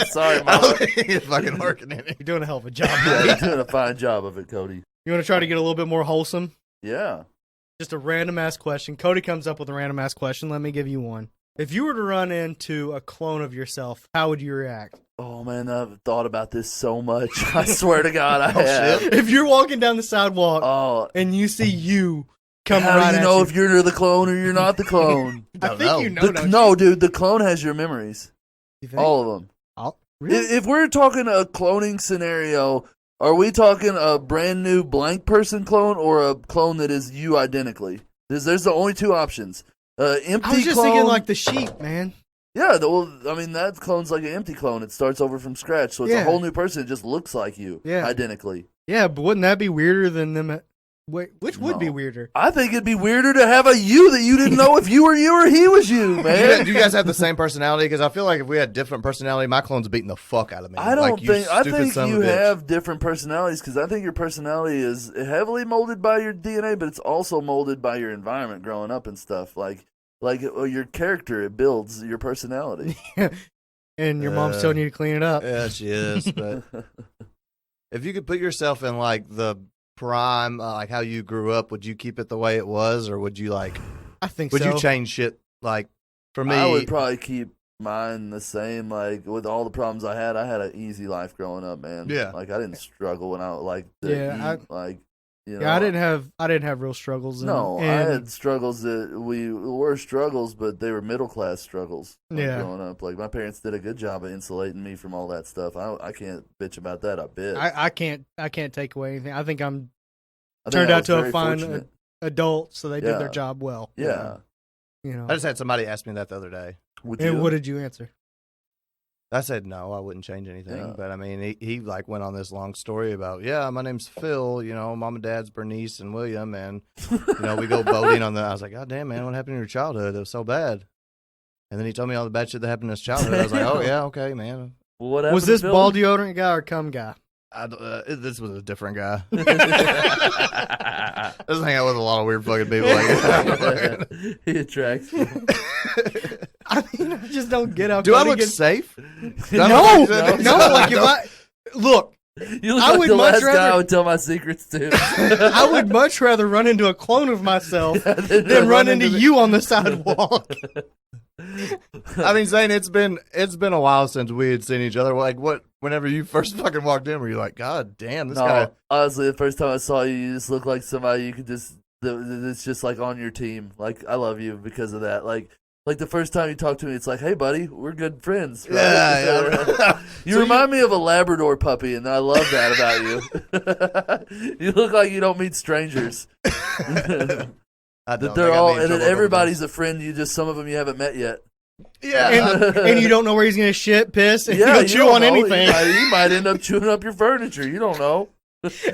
Sorry, Mom. You're fucking working in it. You're doing a hell of a job. Yeah, buddy. you're doing a fine job of it, Cody. You want to try to get a little bit more wholesome? Yeah. Just a random ass question. Cody comes up with a random ass question. Let me give you one. If you were to run into a clone of yourself, how would you react? Oh man, I've thought about this so much. I swear to God, I Oh, have. shit. If you're walking down the sidewalk Oh, and you see you come how right do you at know you, if you're the clone or you're not the clone? I Don't think know. you know. don't No, dude, the clone has your memories, you think? all of them. Really? If we're talking a cloning scenario, are we talking a brand new blank person clone or a clone that is you identically? There's the only two options. Empty I was just clone. thinking like the sheep, man. Yeah, I mean, that clone's like an empty clone. It starts over from scratch, so it's Yeah. a whole new person. It just looks like you, Yeah. identically. Yeah, but wouldn't that be weirder than them Wait, which would be No. weirder? I think it'd be weirder to have a you that you didn't know if you were you or he was you, man. Do you guys have the same personality? Because I feel like if we had different personality, my clone's beating the fuck out of me. I don't like, think. I stupid think son you of a bitch. have different personalities because I think your personality is heavily molded by your DNA, but it's also molded by your environment growing up and stuff. Like your character, it builds your personality. And your mom's telling you to clean it up. Yeah, she is. But if you could put yourself in like the prime, like how you grew up, would you keep it the way it was, or would you like? I think Would so. you change shit? Like for me, I would probably keep mine the same. Like with all the problems I had an easy life growing up, man. Yeah. Like I didn't struggle when I like to Yeah, eat, like you know. Yeah, I didn't have real struggles. No, I and had struggles that were struggles, but they were middle class struggles. Yeah. Growing up, like my parents did a good job of insulating me from all that stuff. I can't bitch about that a bit. I can't take away anything. I think I think turned I out was to a very fine fortunate. adult, so they did Yeah. their job well. Yeah. You know. I just had somebody ask me that the other day. Would And you? what did you answer? I said no, I wouldn't change anything. Yeah. But I mean, he like went on this long story about, yeah, my name's Phil. You know, mom and dad's Bernice and William, and you know, we go boating on the. I was like, God damn, man, what happened in your childhood? It was so bad. And then he told me all the bad shit that happened in his childhood. I was like, oh yeah, okay, man. Well, what happened Was to this Phil? ball deodorant guy or cum guy? This was a different guy. I just hang out with a lot of weird fucking people. Like, He attracts me. I mean, I just don't get how. do I Cody look gets- safe? No, No. no. Like if I look, You look I like would the much last guy rather- I would tell my secrets to. I would much rather run into a clone of myself Than than run into the- you on the sidewalk. I mean, Zane, it's been a while since we had seen each other. Like, what? Whenever you first fucking walked in, were you like, God damn, this No, guy? honestly, the first time I saw you, you just looked like somebody you could just. It's just like on your team. Like I love you because of that. Like the first time you talked to me, it's like, hey, buddy, we're good friends. Right? Yeah. You So remind me of a Labrador puppy, and I love that about you. You look like you don't meet strangers. I That don't they're think I all, made and that trouble everybody's a friend. You just some of them you haven't met yet. Yeah. and you don't know where he's gonna shit, piss, and Yeah, go you chew don't on know. anything, He might end up chewing up your furniture. You don't know.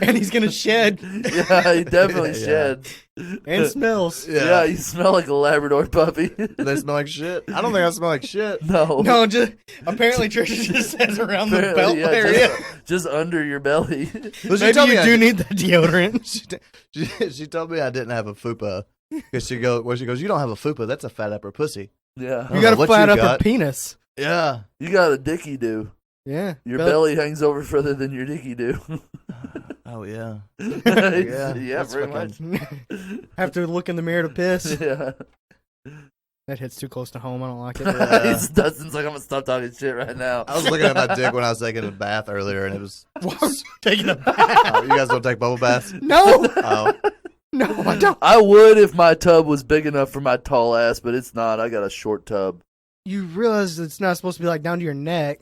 and he's gonna shed Yeah, he definitely Yeah. sheds. and smells. Yeah. You smell like a Labrador puppy. They smell like shit. I don't think I smell like shit. No. No, just apparently Trisha just says around the Apparently, belt yeah, area. just under your belly. Well, she Maybe told me you I do did- need that deodorant. She told me I didn't have a fupa. Cause she goes, you don't have a fupa. That's a fat upper pussy. Yeah. I You don't got know a what flat you upper got. penis. Yeah. You got a dicky do. Yeah, Your belly hangs over further than your dicky do. Oh yeah. Yeah, that's pretty fucking- much. Have to look in the mirror to piss. Yeah. That hits too close to home. I don't like it. It's Dustin's like, I'm gonna stop talking shit right now. I was looking at my dick when I was taking a bath earlier, and it was. Why are you taking a bath? Oh, you guys don't take bubble baths? No, Oh, no, I don't. I would if my tub was big enough for my tall ass, but it's not. I got a short tub. You realize it's not supposed to be like down to your neck.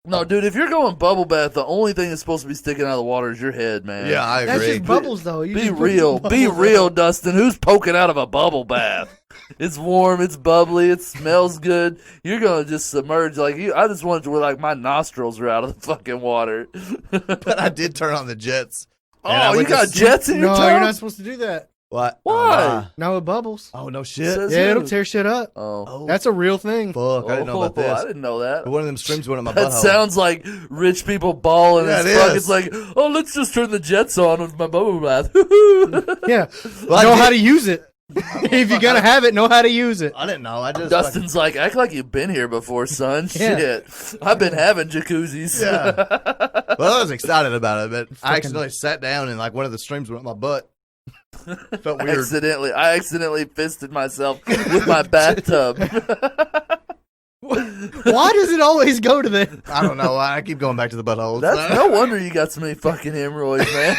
No, dude, if you're going bubble bath, the only thing that's supposed to be sticking out of the water is your head, man. yeah, I That's agree. just bubbles, though. You Be just put real. some Be bubbles real, in. Dustin. Who's poking out of a bubble bath? It's warm. It's bubbly. It smells good. You're gonna just submerge like you. I just want it to where like my nostrils are out of the fucking water. But I did turn on the jets. And Oh, I you went to got sleep- jets in your No, tub? you're not supposed to do that. What? Why? No, it bubbles. Oh no shit. Says Yeah, it'll who? tear shit up. Oh. Oh, That's a real thing. fuck! I didn't know about I this. didn't know that. One of them streams went in my That butthole. sounds like rich people balling Yeah, as it fuck. is. It's like, oh, let's just turn the jets on with my bubble bath. Yeah. Well, I know did- how to use it. If you're going to have it, know how to I it. I didn't know. I just Dustin's like, act like you've been here before, son. Yeah. Shit. I've been having jacuzzis. Yeah. Well, I was excited about it, but I Fucking- accidentally sat down and like one of the streams went in my butt. Felt weird. I accidentally fisted myself with my bathtub. Why does it always go to the... I don't know. I keep going back to the butthole. That's no wonder you got so many fucking hemorrhoids, man.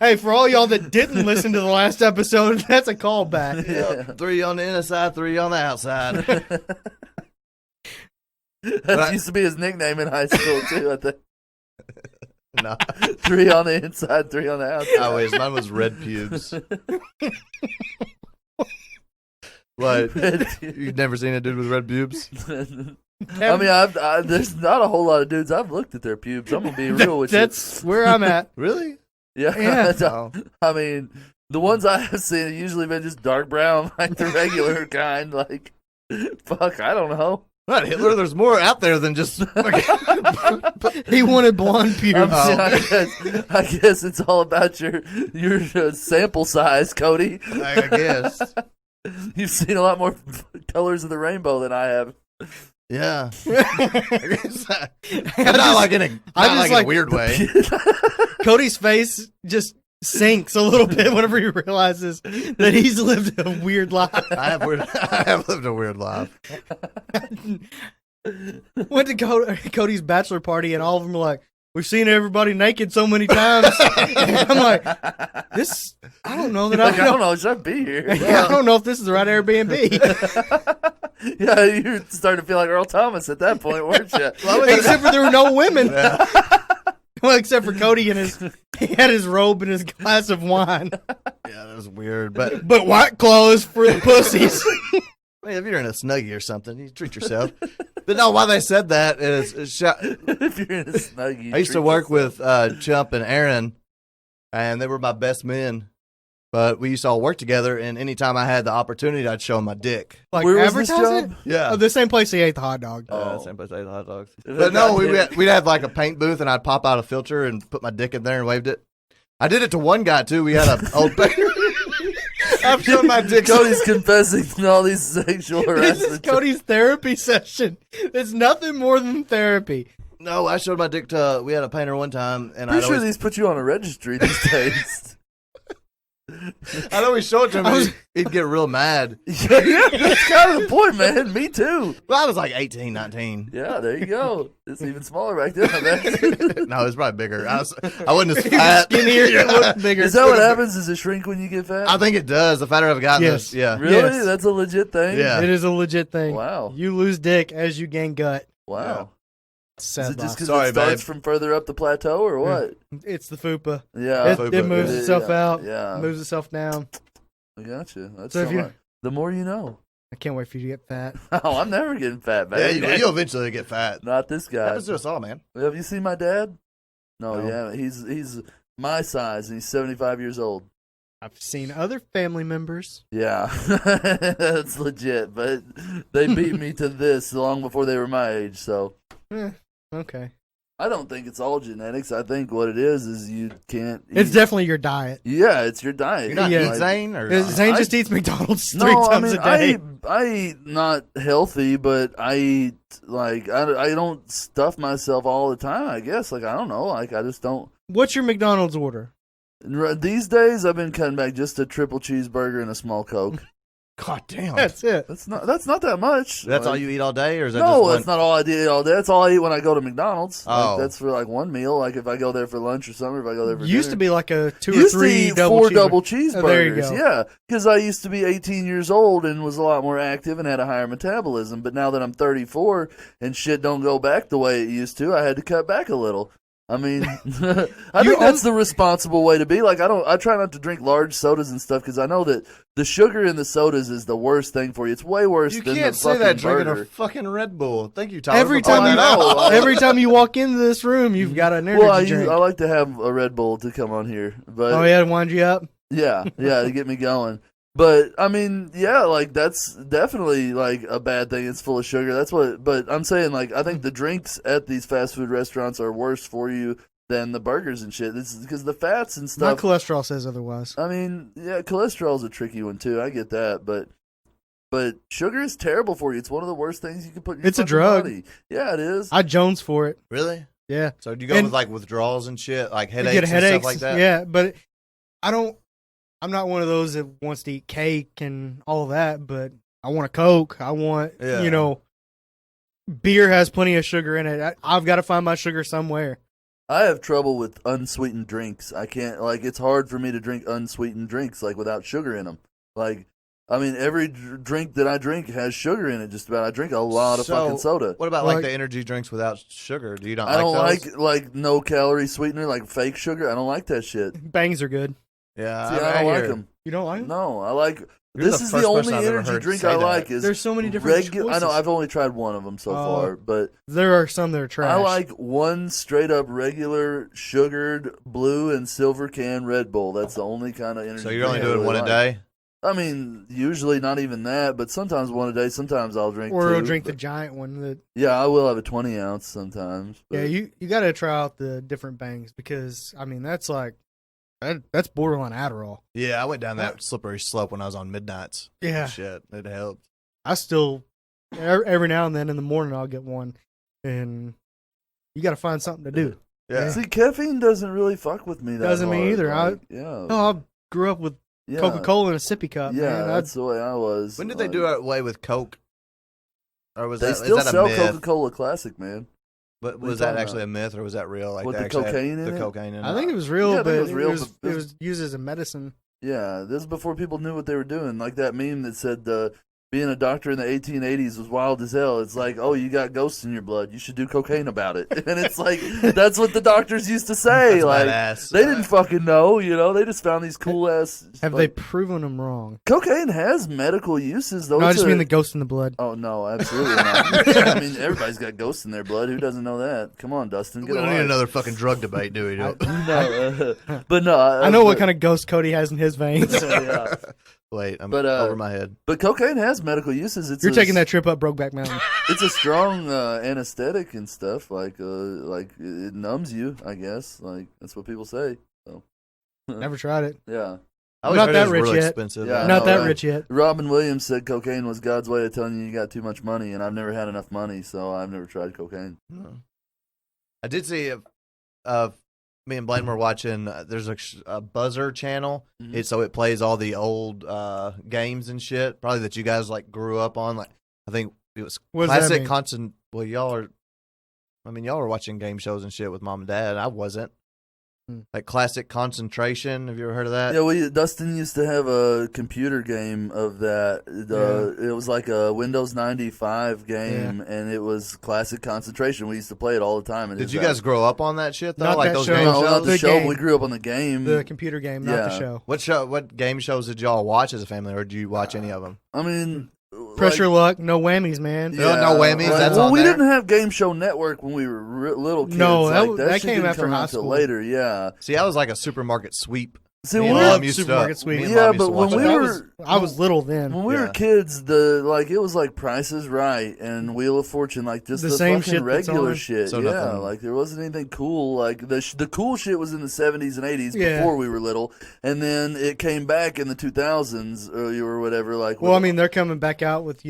Hey, for all y'all that didn't listen to the last episode, that's a callback. Yep. 3 on the inside, 3 on the outside. That used to be his nickname in high school too. I think No, 3 on the inside, 3 on the outside. I wish mine was red pubes. What? You've never seen a dude with red pubes? I mean, there's not a whole lot of dudes I've looked at their pubes. I'm gonna be real with you. That's where I'm at. Really? Yeah. Yeah. Oh. I mean, the ones I have seen have usually been just dark brown, like the regular kind. Like, fuck, I don't know. Not Hitler. There's more out there than just. He wanted blonde pubes. I guess it's all about your sample size, Cody. I guess. You've seen a lot more colors of the rainbow than I have. Yeah. I guess but not like in a weird way. Cody's face just sinks a little bit whenever he realizes that he's lived a weird life. I have lived a weird life. Went to Cody's bachelor party, and all of them were like, "We've seen everybody naked so many times." And I'm like, I don't know that I don't know. Should I be here? I don't know if this is the right Airbnb. Yeah, you started to feel like Earl Thomas at that point, weren't you? Except for there were no women. Yeah. Well, except for Cody he had his robe and his glass of wine. Yeah, that was weird. But White Claw is for the pussies. I mean, if you're in a Snuggie or something, you treat yourself. But no, why they said that is If you're in a Snuggie, I used to work with Chump and Aaron, and they were my best men. But we used to all work together, and anytime I had the opportunity, I'd show them my dick. Like Where was this advertise it? job? Yeah. Oh, the same place he ate the hot dog. Same place I ate the hot dogs. But no, we'd have like a paint booth, and I'd pop out a filter and put my dick in there and waved it. I did it to one guy, too. We had an old I've shown my dick. Cody's confessing to all these sexual harassment. This is Cody's therapy session. It's nothing more than therapy. No, I showed my dick to, we had a painter one time, and Pretty sure these put you on a registry these days. I'd always show it to him, and he'd get real mad. Yeah, that's kind of the point, man. Me too. Well, I was like 18, 19. Yeah, there you go. It's even smaller back then, I bet. No, it's probably bigger. I wasn't as fat. Skinnier, it looked bigger. Is that what happens? Does it shrink when you get fat? I think it does. The fatter I've gotten, Yes. yeah. Really? Yes. That's a legit thing? Yeah. It is a legit thing. Wow. You lose dick as you gain gut. Wow. Sad Is it just life. because Sorry, it starts babe. from further up the plateau or what? It's the fupa. Yeah. It moves Yeah. itself out. Yeah. Moves itself down. I got you. That's So if you- the more you know. I can't wait for you to get fat. Oh, I'm never getting fat, Yeah, man. you'll eventually get fat. Not this guy. Happens to us all, man. Have you seen my dad? No, No. yeah. He's my size, and he's 75 years old. I've seen other family members. Yeah, that's legit. But they beat me to this long before they were my age. So Okay. I don't think it's all genetics. I think what it is you can't. It's eat. definitely your diet. Yeah, it's your diet. You're not Yeah. eat Zane or Zane just eats McDonald's three No, I times mean a day. I eat not healthy, but I eat like I don't stuff myself all the time. I guess like I don't know. Like I just don't. What's your McDonald's order? These days, I've been cutting back just a triple cheeseburger and a small Coke. God damn. That's it. That's not that much. That's Like, all you eat all day, or is that No, just one? that's not all I eat all day. That's all I eat when I go to McDonald's. Oh. Like, that's for like one meal. Like if I go there for lunch or something, if I go there for Used dinner. to be like a two or Used to three eat double 4 cheeseburgers. double cheeseburgers. Oh, there you go. Yeah, because I used to be 18 years old and was a lot more active and had a higher metabolism. But now that I'm 34 and shit don't go back the way it used to, I had to cut back a little. I mean, I think that's the responsible way to be. Like, I try not to drink large sodas and stuff because I know that the sugar in the sodas is the worst thing for you. It's way worse You than can't the say fucking that drinking burger. a fucking Red Bull. Thank you, Tyler. Every for pointing time that know. out. every time you walk into this room, you've got an energy Well, drink. I like to have a Red Bull to come on here, but Oh yeah, to wind you up. yeah, to get me going. But I mean, yeah, like that's definitely like a bad thing. It's full of sugar. That's what. But I'm saying, like, I think the drinks at these fast food restaurants are worse for you than the burgers and shit. It's because the fats and My stuff. cholesterol says otherwise. I mean, yeah, cholesterol's a tricky one too. I get that, but sugar is terrible for you. It's one of the worst things you can put in your It's a fucking drug. body. Yeah, it is. I Jones for it. Really? Yeah. So do you go And- with like withdrawals and shit, like You headaches, get and headaches. stuff like that? Yeah, but I'm not one of those that wants to eat cake and all of that, but I want a Coke. I want, Yeah. Beer has plenty of sugar in it. I've got to find my sugar somewhere. I have trouble with unsweetened drinks. I can't, like, it's hard for me to drink unsweetened drinks, like, without sugar in them. Like, I mean, every drink that I drink has sugar in it, just about. I drink a lot of So, fucking soda. What about Like- like the energy drinks without sugar? Do you not I don't like those? like no calorie sweetener, like fake sugar. I don't like that shit. Bangs are good. Yeah, See, I don't like hear- them. You don't like them? No, I like You're This the is the first person only I've ever energy heard drink say I that. like. Is There's so many different I know choices. I've only tried one of them so far, but There are some that are trash. I like one straight up regular sugared blue and silver can Red Bull. That's the only kind of energy. So you're only drink I doing really one a like. day? I mean, usually not even that, but sometimes one a day. Sometimes I'll drink or two. I'll drink the but- giant one. That Yeah, I will have a 20 ounce sometimes. yeah, but- you got to try out the different bangs because I mean that's like that's borderline Adderall. Yeah, I went down that slippery slope when I was on midnights. Yeah, Shit, it helped. I still every now and then in the morning I'll get one, and you got to find something to do. Yeah. See, caffeine doesn't really fuck with me. That Doesn't me hard. either. Like, yeah. Oh, I grew up with Yeah. Coca-Cola in a sippy cup. Yeah, man. that's the way I was. When did they like, do away with Coke? Or was They that, still is that a sell myth? Coca-Cola Classic, man. But What are you was that talking actually a myth or was that real? Like With they the actually had cocaine in the it? cocaine in I it? think it was real, Yeah, I but think it was real, but it was used as a medicine. Yeah, this is before people knew what they were doing. Like that meme that said being a doctor in the 1880s was wild as hell. It's like, oh, you got ghosts in your blood. You should do cocaine about it. And it's like, that's what the doctors used to say. That's like, badass. they didn't fucking know, you know? They just found these cool ass. Have they proven them wrong? Cocaine has medical uses, though. No, I It's just a- mean the ghost in the blood. Oh, no, absolutely not. I mean, everybody's got ghosts in their blood. Who doesn't know that? Come on, Dustin. We Get don't a need life. another fucking drug debate, do we? No, but no. I know what kind of ghost Cody has in his veins. yeah. Wait, I'm But, over my head. But cocaine has medical uses. It's You're a- taking that trip up Brokeback Mountain. It's a strong anesthetic and stuff. Like it numbs you. I guess. Like that's what people say. So Never tried it. yeah. I always not heard that it was rich real yet. expensive. Yeah, I Not know, that right? rich yet. Robin Williams said cocaine was God's way of telling you got too much money, and I've never had enough money, so I've never tried cocaine. No. I did see me and Blaine were watching. There's a Buzzer channel. Mhm. So it plays all the old games and shit, probably that you guys like grew up on. Like I think it was What does that classic mean? constant. Well, y'all are. I mean, y'all were watching game shows and shit with mom and dad. I wasn't. Like classic concentration. Have you ever heard of that? Yeah, Dustin used to have a computer game of that. It was like a Windows 95 game, and it was classic concentration. We used to play it all the time. And Did you guys grow up on that shit though? Not Like that those show. game No, not shows? the The show. game. We grew up on the game. The computer game, not the Yeah. show. What show? What game shows did y'all watch as a family, or did you watch any of them? I mean, Pressure like, luck, no whammies, man. Yeah. No whammies, Right. that's well, on we there. didn't have Game Show Network when we were little kids. No, like, that shit came didn't after come high out till school. later. Yeah. See, I was like a supermarket sweep. See, Me when and we Mom were, used to- Supermarket sweep. me and Yeah, Mom used but to when watch we that. were- I was little then. when we were Yeah. kids, it was like Price is Right and Wheel of Fortune, like just The the same fucking shit that's regular on. shit. So yeah, nothing- like there wasn't anything cool. Like the cool shit was in the 70s and 80s Yeah. before we were little, and then it came back in the 2000s or whatever. Like, Well, I with- mean, they're coming back out with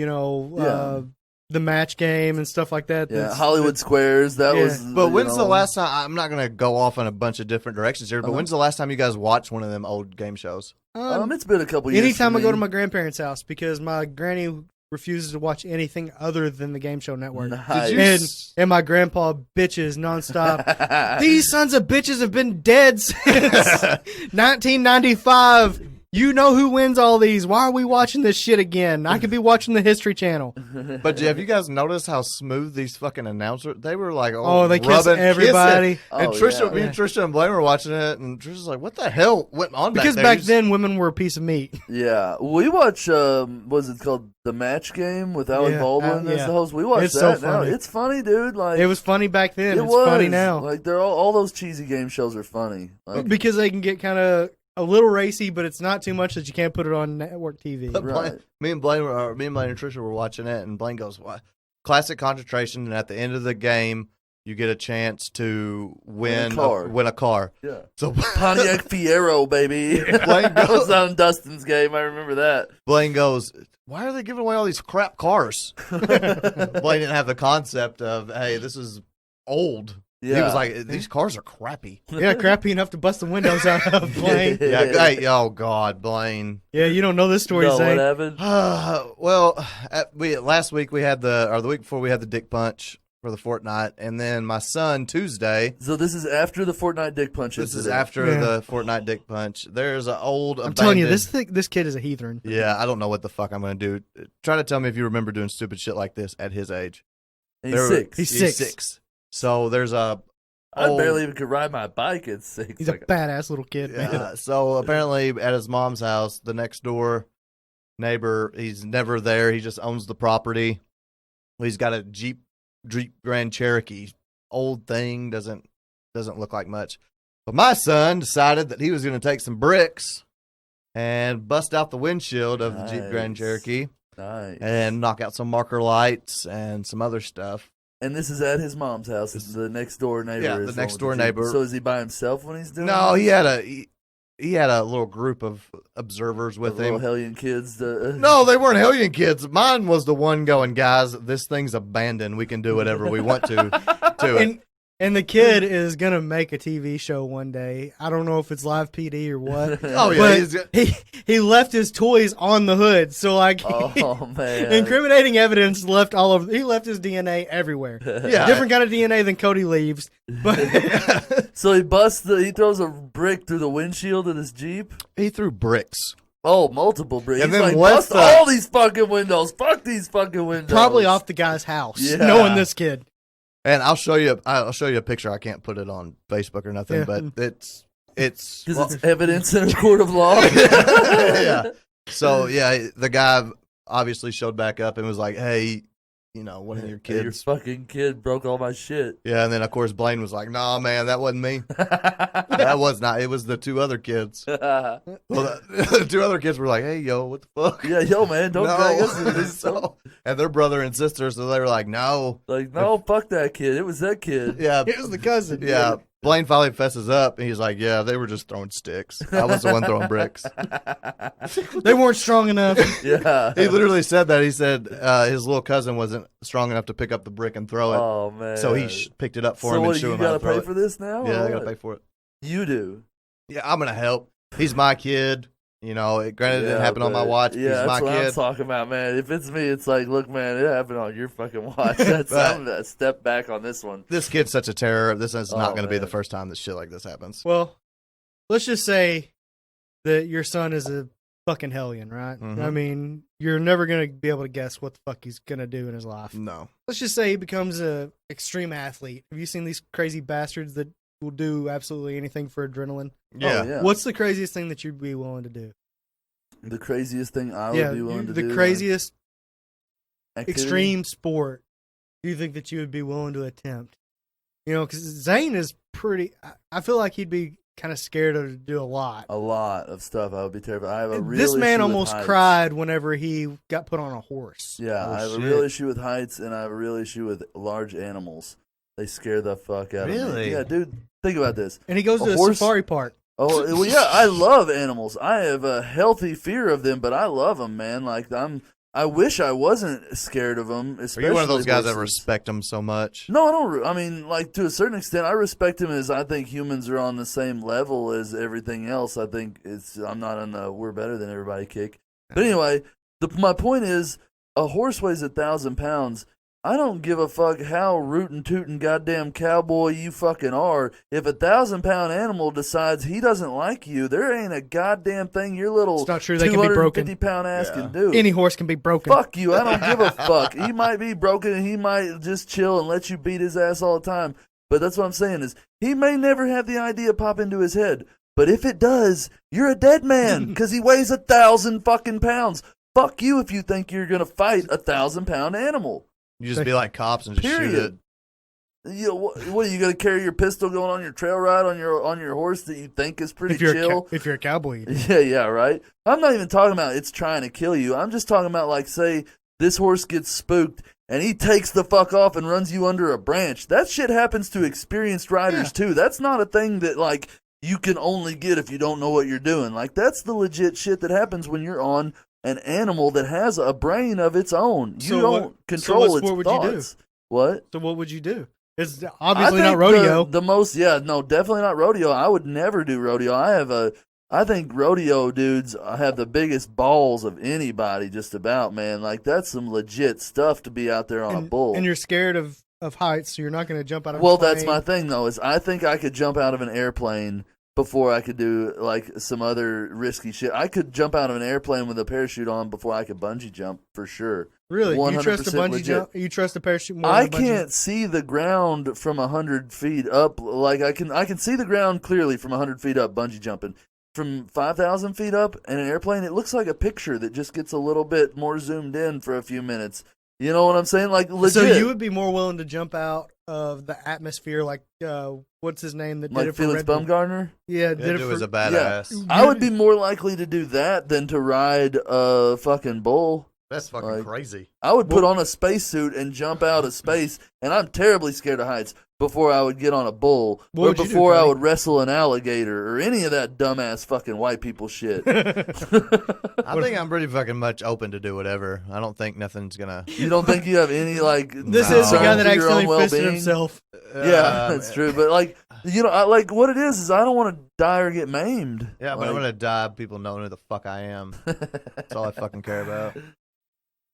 the match game and stuff like that. yeah, That's- Hollywood Squares. That Yeah. was. But you when's the know, last time? I'm not gonna go off on a bunch of different directions here. But Uh-huh. when's the last time you guys watched one of them old game shows? It's been a couple years. anytime for I go me. to my grandparents' house because my granny refuses to watch anything other than the Game Show Network. Nice. Did you And and my grandpa bitches nonstop. These sons of bitches have been dead since 1995. You know who wins all these. Why are we watching this shit again? I could be watching the History Channel. But have you guys noticed how smooth these fucking announcers? They were like, Oh, they kiss rubbing, everybody. kissing. And Oh, Trisha, yeah. me and Trisha and Blaine were watching it, and Trisha's like, "What the hell went on Because back there?" back You just- then, women were a piece of meat. Yeah, we watch. Was it called The Match Game with Alec Yeah, Baldwin as yeah. the host? We watch It's so that now. funny. It's funny, dude. Like It was funny back then. It It's was funny now. Like they're all those cheesy game shows are funny. Like, Because they can get kind of a little racy, but it's not too much that you can't put it on network TV. But Right. me and Blaine and Trisha were watching it, and Blaine goes, "What? Classic concentration." And at the end of the game, you get a chance to win Win a car. Yeah. yeah, So Pontiac Fiero, baby. Blaine That was goes, on Dustin's game. I remember that. Blaine goes, "Why are they giving away all these crap cars?" Blaine didn't have the concept of, "Hey, this is old." Yeah. He was like, "These cars are crappy." Yeah, crappy enough to bust the windows out of Blaine. Yeah. Hey, oh God, Blaine. Yeah, you don't know this story, No, what Zay. happened? Last week we had the week before we had the dick punch for the Fortnite, and then my son Tuesday. So this is after the Fortnite Dick Punch This is incident. after Yeah. the Fortnite dick punch. There's an old. I'm telling you, abandoned- this kid is a heathen. Yeah, I don't know what the fuck I'm gonna do. Try to tell me if you remember doing stupid shit like this at his age. And he's 6. He's six. So there's a. I old- barely even could ride my bike at 6. He's a badass little kid, man. Yeah. So apparently, at his mom's house, the next door, neighbor. He's never there. He just owns the property. He's got a Jeep Grand Cherokee, old thing, doesn't look like much. But my son decided that he was going to take some bricks and bust out the windshield of the Jeep Grand Cherokee and knock out some marker lights and some other stuff. And this is at his mom's house. It's the next door neighbor. Yeah, the next door neighbor. So is he by himself when he's doing No, this? he had a little group of observers with him. Little hellion kids. No, they weren't hellion kids. Mine was the one going, guys, this thing's abandoned. We can do whatever we want to it. And the kid is gonna make a TV show one day. I don't know if it's live PD or what. Oh yeah, but he left his toys on the hood, so like, oh man, incriminating evidence left all over. He left his DNA everywhere. Yeah, different kind of DNA than Cody leaves. But so he throws a brick through the windshield of his Jeep. He threw bricks. Oh, multiple bricks. And He's then like, bust all these fucking windows. Fuck these fucking windows. probably off the guy's house. Yeah. Knowing this kid. And I'll show you a picture. I can't put it on Facebook or nothing, but it's because it's evidence in a court of law. Yeah. So yeah, the guy obviously showed back up and was like, "Hey, one of your kids, your fucking kid broke all my shit." Yeah, and then of course Blaine was like, "Nah, man, that wasn't me. That was not. It was the two other kids." Well, the two other kids were like, "Hey, yo, what the fuck?" Yeah, yo, man, don't drag us into this. And their brother and sister, so they were like, "No, fuck that kid. It was that kid." Yeah, it was the cousin. Yeah. Blaine finally fesses up, and he's like, "Yeah, they were just throwing sticks. I was the one throwing bricks. They weren't strong enough." Yeah, he literally said that. He said his little cousin wasn't strong enough to pick up the brick and throw it. Oh man! So he picked it up for him and showed him how to throw it. You gotta pay for this now? Yeah, they gotta pay for it. You do. Yeah, I'm gonna help. He's my kid. Granted, it didn't happen on my watch. But yeah, he's my that's what kid. I'm talking about, man. If it's me, it's like, look, man, it happened on your fucking watch. I'm gonna step back on this one. This kid's such a terror. This is not going to be the first time that shit like this happens. Well, let's just say that your son is a fucking hellion, right? Mm-hmm. I mean, you're never going to be able to guess what the fuck he's going to do in his life. No. Let's just say he becomes a extreme athlete. Have you seen these crazy bastards that will do absolutely anything for adrenaline? Yeah. Oh, yeah. What's the craziest thing that you'd be willing to do? The craziest thing I would be willing to do. The craziest activity? extreme sport do you think that you would be willing to attempt? Because Zane is pretty. I feel like he'd be kind of scared to do a lot. A lot of stuff. I would be terrified. I have a real This man issue with almost heights. cried whenever he got put on a horse. Yeah, I have a real issue with heights, and I have a real issue with large animals. They scare the fuck out of me. Really? Yeah, dude. Think about this. And he goes to a horse- safari park. Oh, well, yeah, I love animals. I have a healthy fear of them, but I love them, man. Like I wish I wasn't scared of them. Are you one of those guys that horses. respect them so much? No, I don't. I mean, like to a certain extent, I respect him as I think humans are on the same level as everything else. I think I'm not on the we're better than everybody kick. But anyway, my point is, a horse weighs 1,000 pounds. I don't give a fuck how rootin' tootin' goddamn cowboy you fucking are. If 1,000-pound animal decides he doesn't like you, there ain't a goddamn thing your little It's not true. They can be broken. 250-pound ass can do. Any horse can be broken. Fuck you. I don't give a fuck. He might be broken and he might just chill and let you beat his ass all the time. But that's what I'm saying is he may never have the idea pop into his head. But if it does, you're a dead man because he weighs 1,000 fucking pounds. Fuck you if you think you're going to fight a 1,000-pound animal. You just be like cops and just shoot it. Period. You know, what are you going to carry your pistol going on your trail ride on your horse that you think is pretty chill? If you're a cowboy. Yeah, right. I'm not even talking about it's trying to kill you. I'm just talking about like say this horse gets spooked and he takes the fuck off and runs you under a branch. That shit happens to experienced riders too. That's not a thing that like you can only get if you don't know what you're doing. Like that's the legit shit that happens when you're on an animal that has a brain of its own. You don't control its thoughts. What would you do? What? So what would you do? It's obviously not rodeo. Definitely not rodeo. I would never do rodeo. I think rodeo dudes have the biggest balls of anybody just about, man. Like that's some legit stuff to be out there on a bull. And you're scared of heights, so you're not going to jump out of a Well, plane. that's my thing though, is I think I could jump out of an airplane before I could do like some other risky shit. I could jump out of an airplane with a parachute on before I could bungee jump for sure. Really? You trust a 100% bungee legit. jump? You trust a parachute more I than a bungee? can't see the ground from 100 feet up. Like I can see the ground clearly from 100 feet up bungee jumping. from 5,000 feet up in an airplane, it looks like a picture that just gets a little bit more zoomed in for a few minutes. You know what I'm saying? Like legit. So you would be more willing to jump out of the atmosphere, like what's his name that did like it for Felix Red Bull? Baumgartner? Yeah, That did it dude for. was a badass. I would be more likely to do that than to ride a fucking bull. That's fucking Like, crazy. I would put on a spacesuit and jump out of space, and I'm terribly scared of heights, before I would get on a bull, What or would you do, before I Cody? would wrestle an alligator, or any of that dumbass fucking white people shit. I think I'm pretty fucking much open to do whatever. I don't think nothing's gonna. You don't think you have any, like, This No. is the guy that concern for your own accidentally fisted well-being? himself. Yeah, that's true. But, like, you know, like, what it is I don't want to die or get maimed. Yeah, but Like, I'm gonna die. People knowing who the fuck I am. That's all I fucking care about.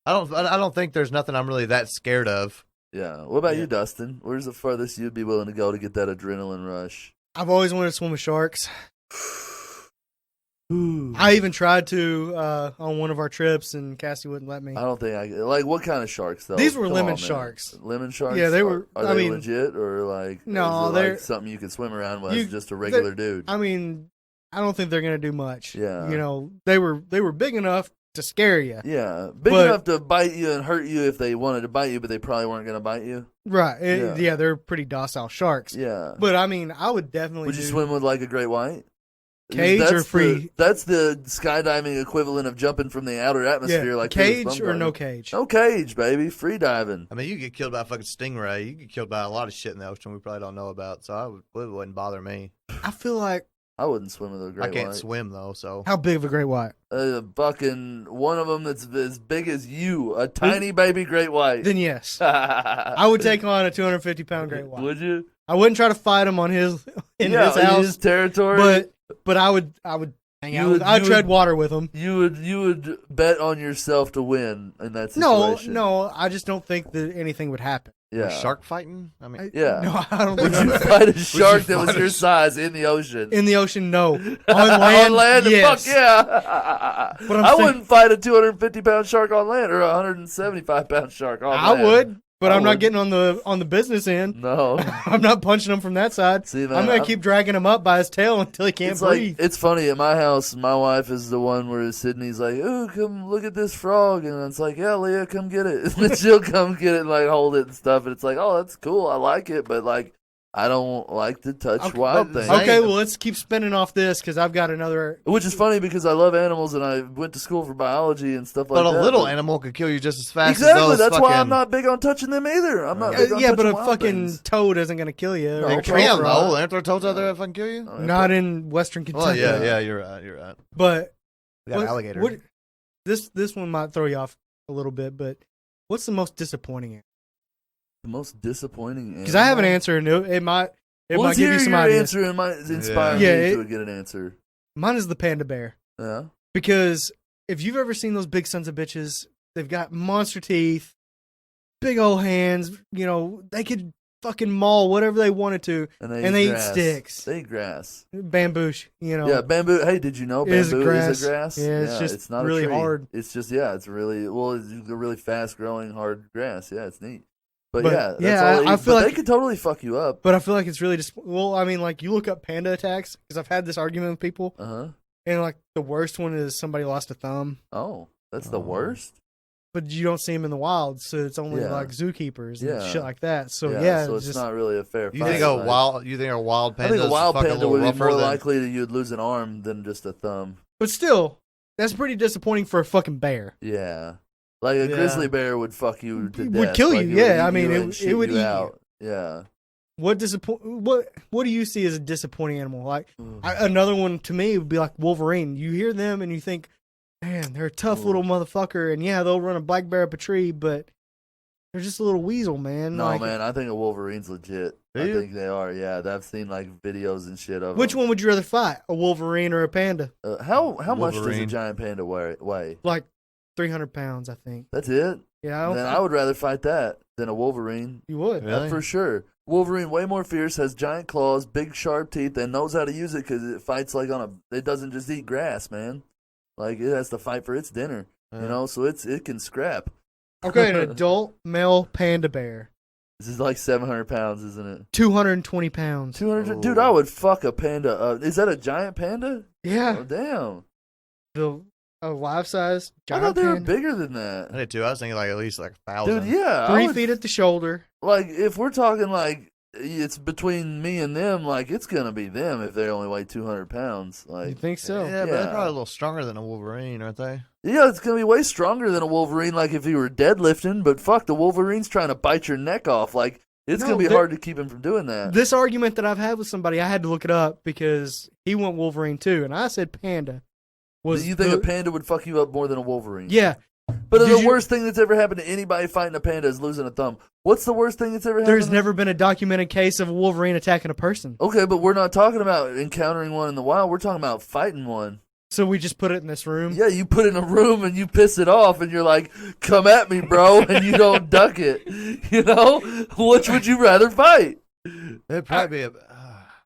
I don't think there's nothing I'm really that scared of. Yeah. What about Yeah. you, Dustin? Where's the farthest you'd be willing to go to get that adrenaline rush? I've always wanted to swim with sharks. I even tried to on one of our trips, and Cassie wouldn't let me. I don't think I like. What kind of sharks though? These were Come lemon on, man. sharks. Lemon sharks. Yeah, they were- Are I they mean- legit or like? No, is it they're- like something you can swim around with. You- As just a regular dude. I mean, I don't think they're gonna do much. Yeah. You know, they were big enough to scare you. Yeah, big But- enough to bite you and hurt you if they wanted to bite you, but they probably weren't going to bite you. Right. Yeah. Yeah, they're pretty docile sharks. Yeah. But I mean, I would definitely Would you do swim with like a great white? cage That's or free. That's the skydiving equivalent of jumping from the outer atmosphere. Yeah, Like cage Felix or no Baumgartner. cage. No cage, baby. Free diving. I mean, you get killed by a fucking stingray. You get killed by a lot of shit in the ocean we probably don't know about. So it wouldn't bother me. I feel like I wouldn't swim with a great I can't white. swim though, so how big of a great white? Fucking one of them that's as big as you, a tiny baby great white. Then yes, I would take on a 250-pound great white. Would you? I wouldn't try to fight him on his his in house, his territory. but I would hang You out. would- I'd you tread would- water with him. you would bet on yourself to win in that No, situation. no, I just don't think that anything would happen. Yeah. shark fighting. I mean, Yeah. No, I don't Would think you so. fight a shark that was fight a your sh- size in the ocean? In the ocean, no. On On land, land, yes. fuck yeah. But I'm I saying- wouldn't fight a 250-pound shark on land or a 175-pound shark on I land. would, but I I'm would. not getting on the business end. No. I'm not punching him from that side. See, man, I'm gonna I'm- keep dragging him up by his tail until he can't It's breathe. like, it's funny at my house. My wife is the one where Sydney's like, "Oh, come look at this frog," and it's like, "Yeah, Leah, come get it." And then she'll come get it and like hold it and stuff, and it's like, "Oh, that's cool. I like it," but like, I don't like to touch Okay, wild but things. Zane- Okay, well, let's keep spinning off this because I've got another. Which is funny because I love animals and I went to school for biology and stuff like but that. a little animal could kill you just as fast Exactly. as those That's fucking. why I'm not big on touching them either. I'm not big on Yeah, but touching a wild fucking things. toad isn't gonna kill you. No, or a okay. tree Damn, frog. no, aren't there toads out there that fucking kill you? Not in Western Well, Kentucky. yeah, you're right. You're right. But We got alligator. this one might throw you off a little bit, but what's the most disappointing? The most disappointing Because I have an animal? answer, and it might Well, might let's give hear you some your ideas. answer and might inspire Yeah, me it- to get an answer. Mine is the panda bear. Yeah. Because if you've ever seen those big sons of bitches, they've got monster teeth, big old hands. You know, they could fucking maul whatever they wanted to. And And they eat grass. sticks. They eat grass. Bamboosh, you know. Yeah, bamboo. Hey, did you know It is bamboo grass. is a grass? Yeah, it's just not really a tree. hard. It's just it's really it's a really fast growing hard grass. Yeah, it's neat. But, But, yeah, that's yeah, all it I eats. feel But like- they could totally fuck you up. But I feel like it's really just. Well, I mean, like, you look up panda attacks, because I've had this argument with people, and, like, the worst one is somebody lost a thumb, Oh, that's the worst. but you don't see them in the wild, so it's only, Yeah. like, zookeepers and Yeah. shit like that. So, yeah, so it's just, not really a fair You fight. think a like- wild? You think a wild I panda? think a wild fucking panda a would little be rougher more than, likely that you'd lose an arm than just a thumb. but still, that's pretty disappointing for a fucking bear. Yeah. Like a Yeah. grizzly bear would fuck you to It death. would kill Like, you, it would yeah. eat I mean, you it- and it shit would you eat you. out. Yeah. What do you see as a disappointing animal? Like another one to me would be like Wolverine. You hear them and you think, man, they're a tough little motherfucker, and yeah, they'll run a black bear up a tree, but they're just a little weasel, man. No, Like, man, I think a Wolverine's legit. Do I you? think they are. Yeah, I've seen like videos and shit of which them. one would you rather fight, a Wolverine or a panda? How much does a Wolverine. giant panda weigh? Like 300 pounds, I think. That's it. Yeah, I don't Then think I would rather fight that than a Wolverine. you would. Really? For sure. Wolverine way more fierce, has giant claws, big sharp teeth, and knows how to use it because it fights like it doesn't just eat grass, man. Like it has to fight for its dinner, you know. So it can scrap. Okay, an adult male panda bear. This is like 700 pounds, isn't it? 220 pounds. 200. Dude, I would fuck a panda up. Is that a giant panda? Yeah. Oh, damn. The life size I giant thought they were panda. bigger than that. I did too. I was thinking like at least like 1,000. Dude, yeah. 3 feet at the shoulder. Like, if we're talking like it's between me and them, like, it's going to be them if they only weigh 200 pounds. You Like, think so? Yeah, but they're Yeah. probably a little stronger than a Wolverine, aren't they? yeah, it's going to be way stronger than a Wolverine, like if he were deadlifting, but fuck, the Wolverine's trying to bite your neck off. Like, it's No, going to be they- hard to keep him from doing that. This argument that I've had with somebody, I had to look it up because he went Wolverine too, and I said panda. Do you think a panda would fuck you up more than a Wolverine? Yeah. But Did the you- worst thing that's ever happened to anybody fighting a panda is losing a thumb. What's the worst thing that's ever happened? There's never been a documented case of a Wolverine attacking a person. Okay, but we're not talking about encountering one in the wild. We're talking about fighting one. So we just put it in this room. Yeah, you put it in a room and you piss it off and you're like, come at me, bro, and you don't duck it. You know? Which would you rather fight? It'd probably be a.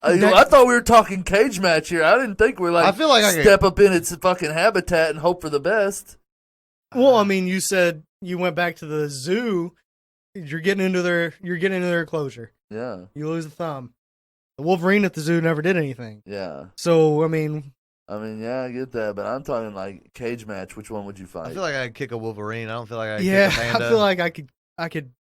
I thought we were talking cage match here. I didn't think we're like, I feel like I could- step up in its fucking habitat and hope for the best. Well, I mean, you said you went back to the zoo. You're getting into their enclosure. Yeah, You lose a thumb. The Wolverine at the zoo never did anything. yeah. So I mean, Yeah, I get that, but I'm talking like cage match. Which one would you fight? I feel like I'd kick a Wolverine. I don't feel like I'd yeah, kick a I panda. feel like I could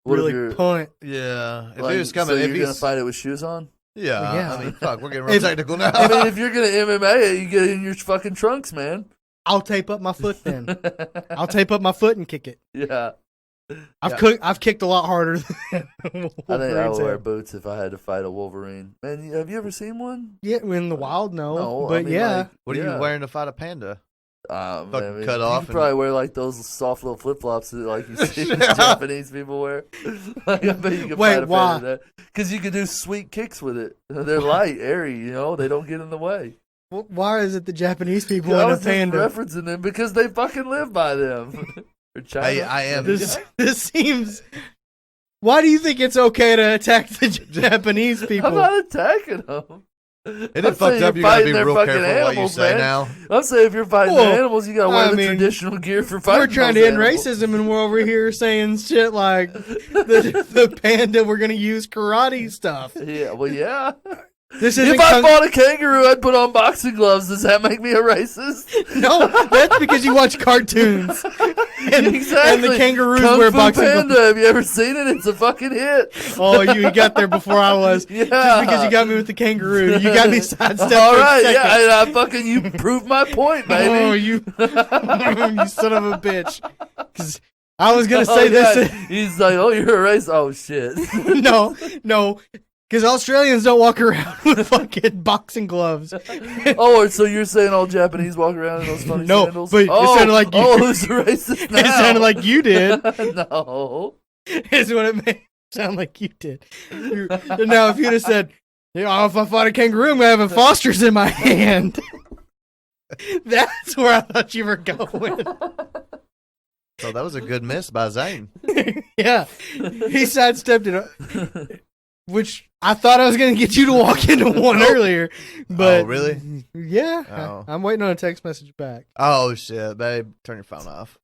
What if really you're- punt. Yeah. If Like, he was coming, so if you're he's gonna fight it with shoes on? Yeah, Yeah. I mean, fuck, we're getting real If- technical now. I mean, if you're gonna MMA it, you get in your fucking trunks, man. I'll tape up my foot then. I'll tape up my foot and kick it. Yeah, I've kicked a lot harder than I think I Wolverines would wear have. boots if I had to fight a Wolverine. Man, have you ever seen one? Yeah, in the wild, no. No, but I mean, yeah. like, What are yeah. you wearing to fight a panda? Man, Fucking you cut could off and- probably wear like those soft little flip flops that like you see Yeah. Japanese people wear. Like, I bet you could Wait, fight a why? panda that because you could do sweet kicks with it. They're light, airy. You know, they don't get in the way. Why is it the Japanese people I and a was just panda? referencing them because they fucking live by them. Or China. Hey, I am. This seems. Why do you think it's okay to attack the Japanese people? I'm not attacking them. It is fucked up. You gotta be real careful what you say now. I'm saying if you're fighting Well, the animals, you gotta wear I the mean, traditional gear for fighting. We're trying those to end animals. racism, and we're over here saying shit like the panda. We're gonna use karate stuff. Yeah, well, yeah. This isn't If I kung- fought a kangaroo, I'd put on boxing gloves. Does that make me a racist? No, that's because you watch cartoons. And, Exactly. and the kangaroos Kung wear Fu boxing Panda. gloves. Have you ever seen it? It's a fucking hit. Oh, you got there before I was. Yeah. Just because you got me with the kangaroo. You got me sidestepped. All for a right, second. yeah, and I fucking you proved my point, baby. Oh, you son of a bitch. 'Cause I was going to say Oh, this. yeah. He's like, oh, you're a racist. Oh shit. No. Because Australians don't walk around with fucking boxing gloves. Oh, so you're saying all Japanese walk around in those funny No, sandals? but it oh, sounded like you- oh, who's the racist now? It sounded like you did. No. Is what it made sound like you did. Now, if you'd have said, if I fought a kangaroo, I'm going to have a Foster's in my hand. That's where I thought you were going. So that was a good miss by Zane. Yeah. He sidestepped it. Which I thought I was going to get you to walk into one earlier. But Oh, really? Yeah. Oh. I'm waiting on a text message back. Oh shit, babe, turn your phone off.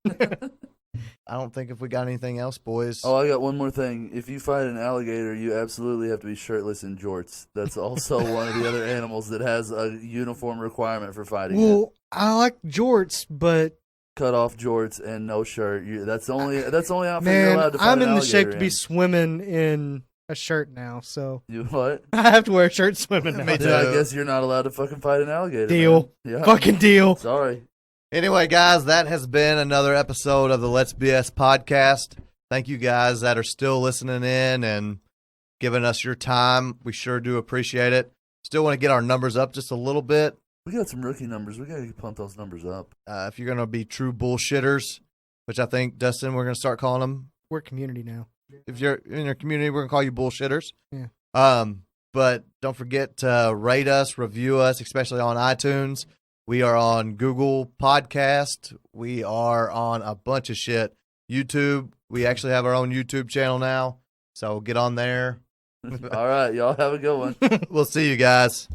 I don't think if we got anything else, boys. Oh, I got one more thing. If you fight an alligator, you absolutely have to be shirtless in jorts. That's also one of the other animals that has a uniform requirement for fighting. it. Well, I like jorts, but Cut off jorts and no shirt. That's the only outfit you're man, allowed to fight I'm an in the shape alligator to be in. swimming in a shirt now, so You what? I have to wear a shirt swimming now. Me too. Yeah, I guess you're not allowed to fucking fight an alligator. Deal. Man. Yeah. Fucking deal. Sorry. Anyway, guys, that has been another episode of the Let's BS podcast. Thank you guys that are still listening in and giving us your time. We sure do appreciate it. Still want to get our numbers up just a little bit. We got some rookie numbers. We got to pump those numbers up. If you're going to be true bullshitters, which I think, Dustin, we're going to start calling them. We're community now. If you're in your community, we're going to call you bullshitters. Yeah. But don't forget to rate us, review us, especially on iTunes. We are on Google Podcast. We are on a bunch of shit. YouTube. We actually have our own YouTube channel now. So get on there. All right. Y'all have a good one. We'll see you guys.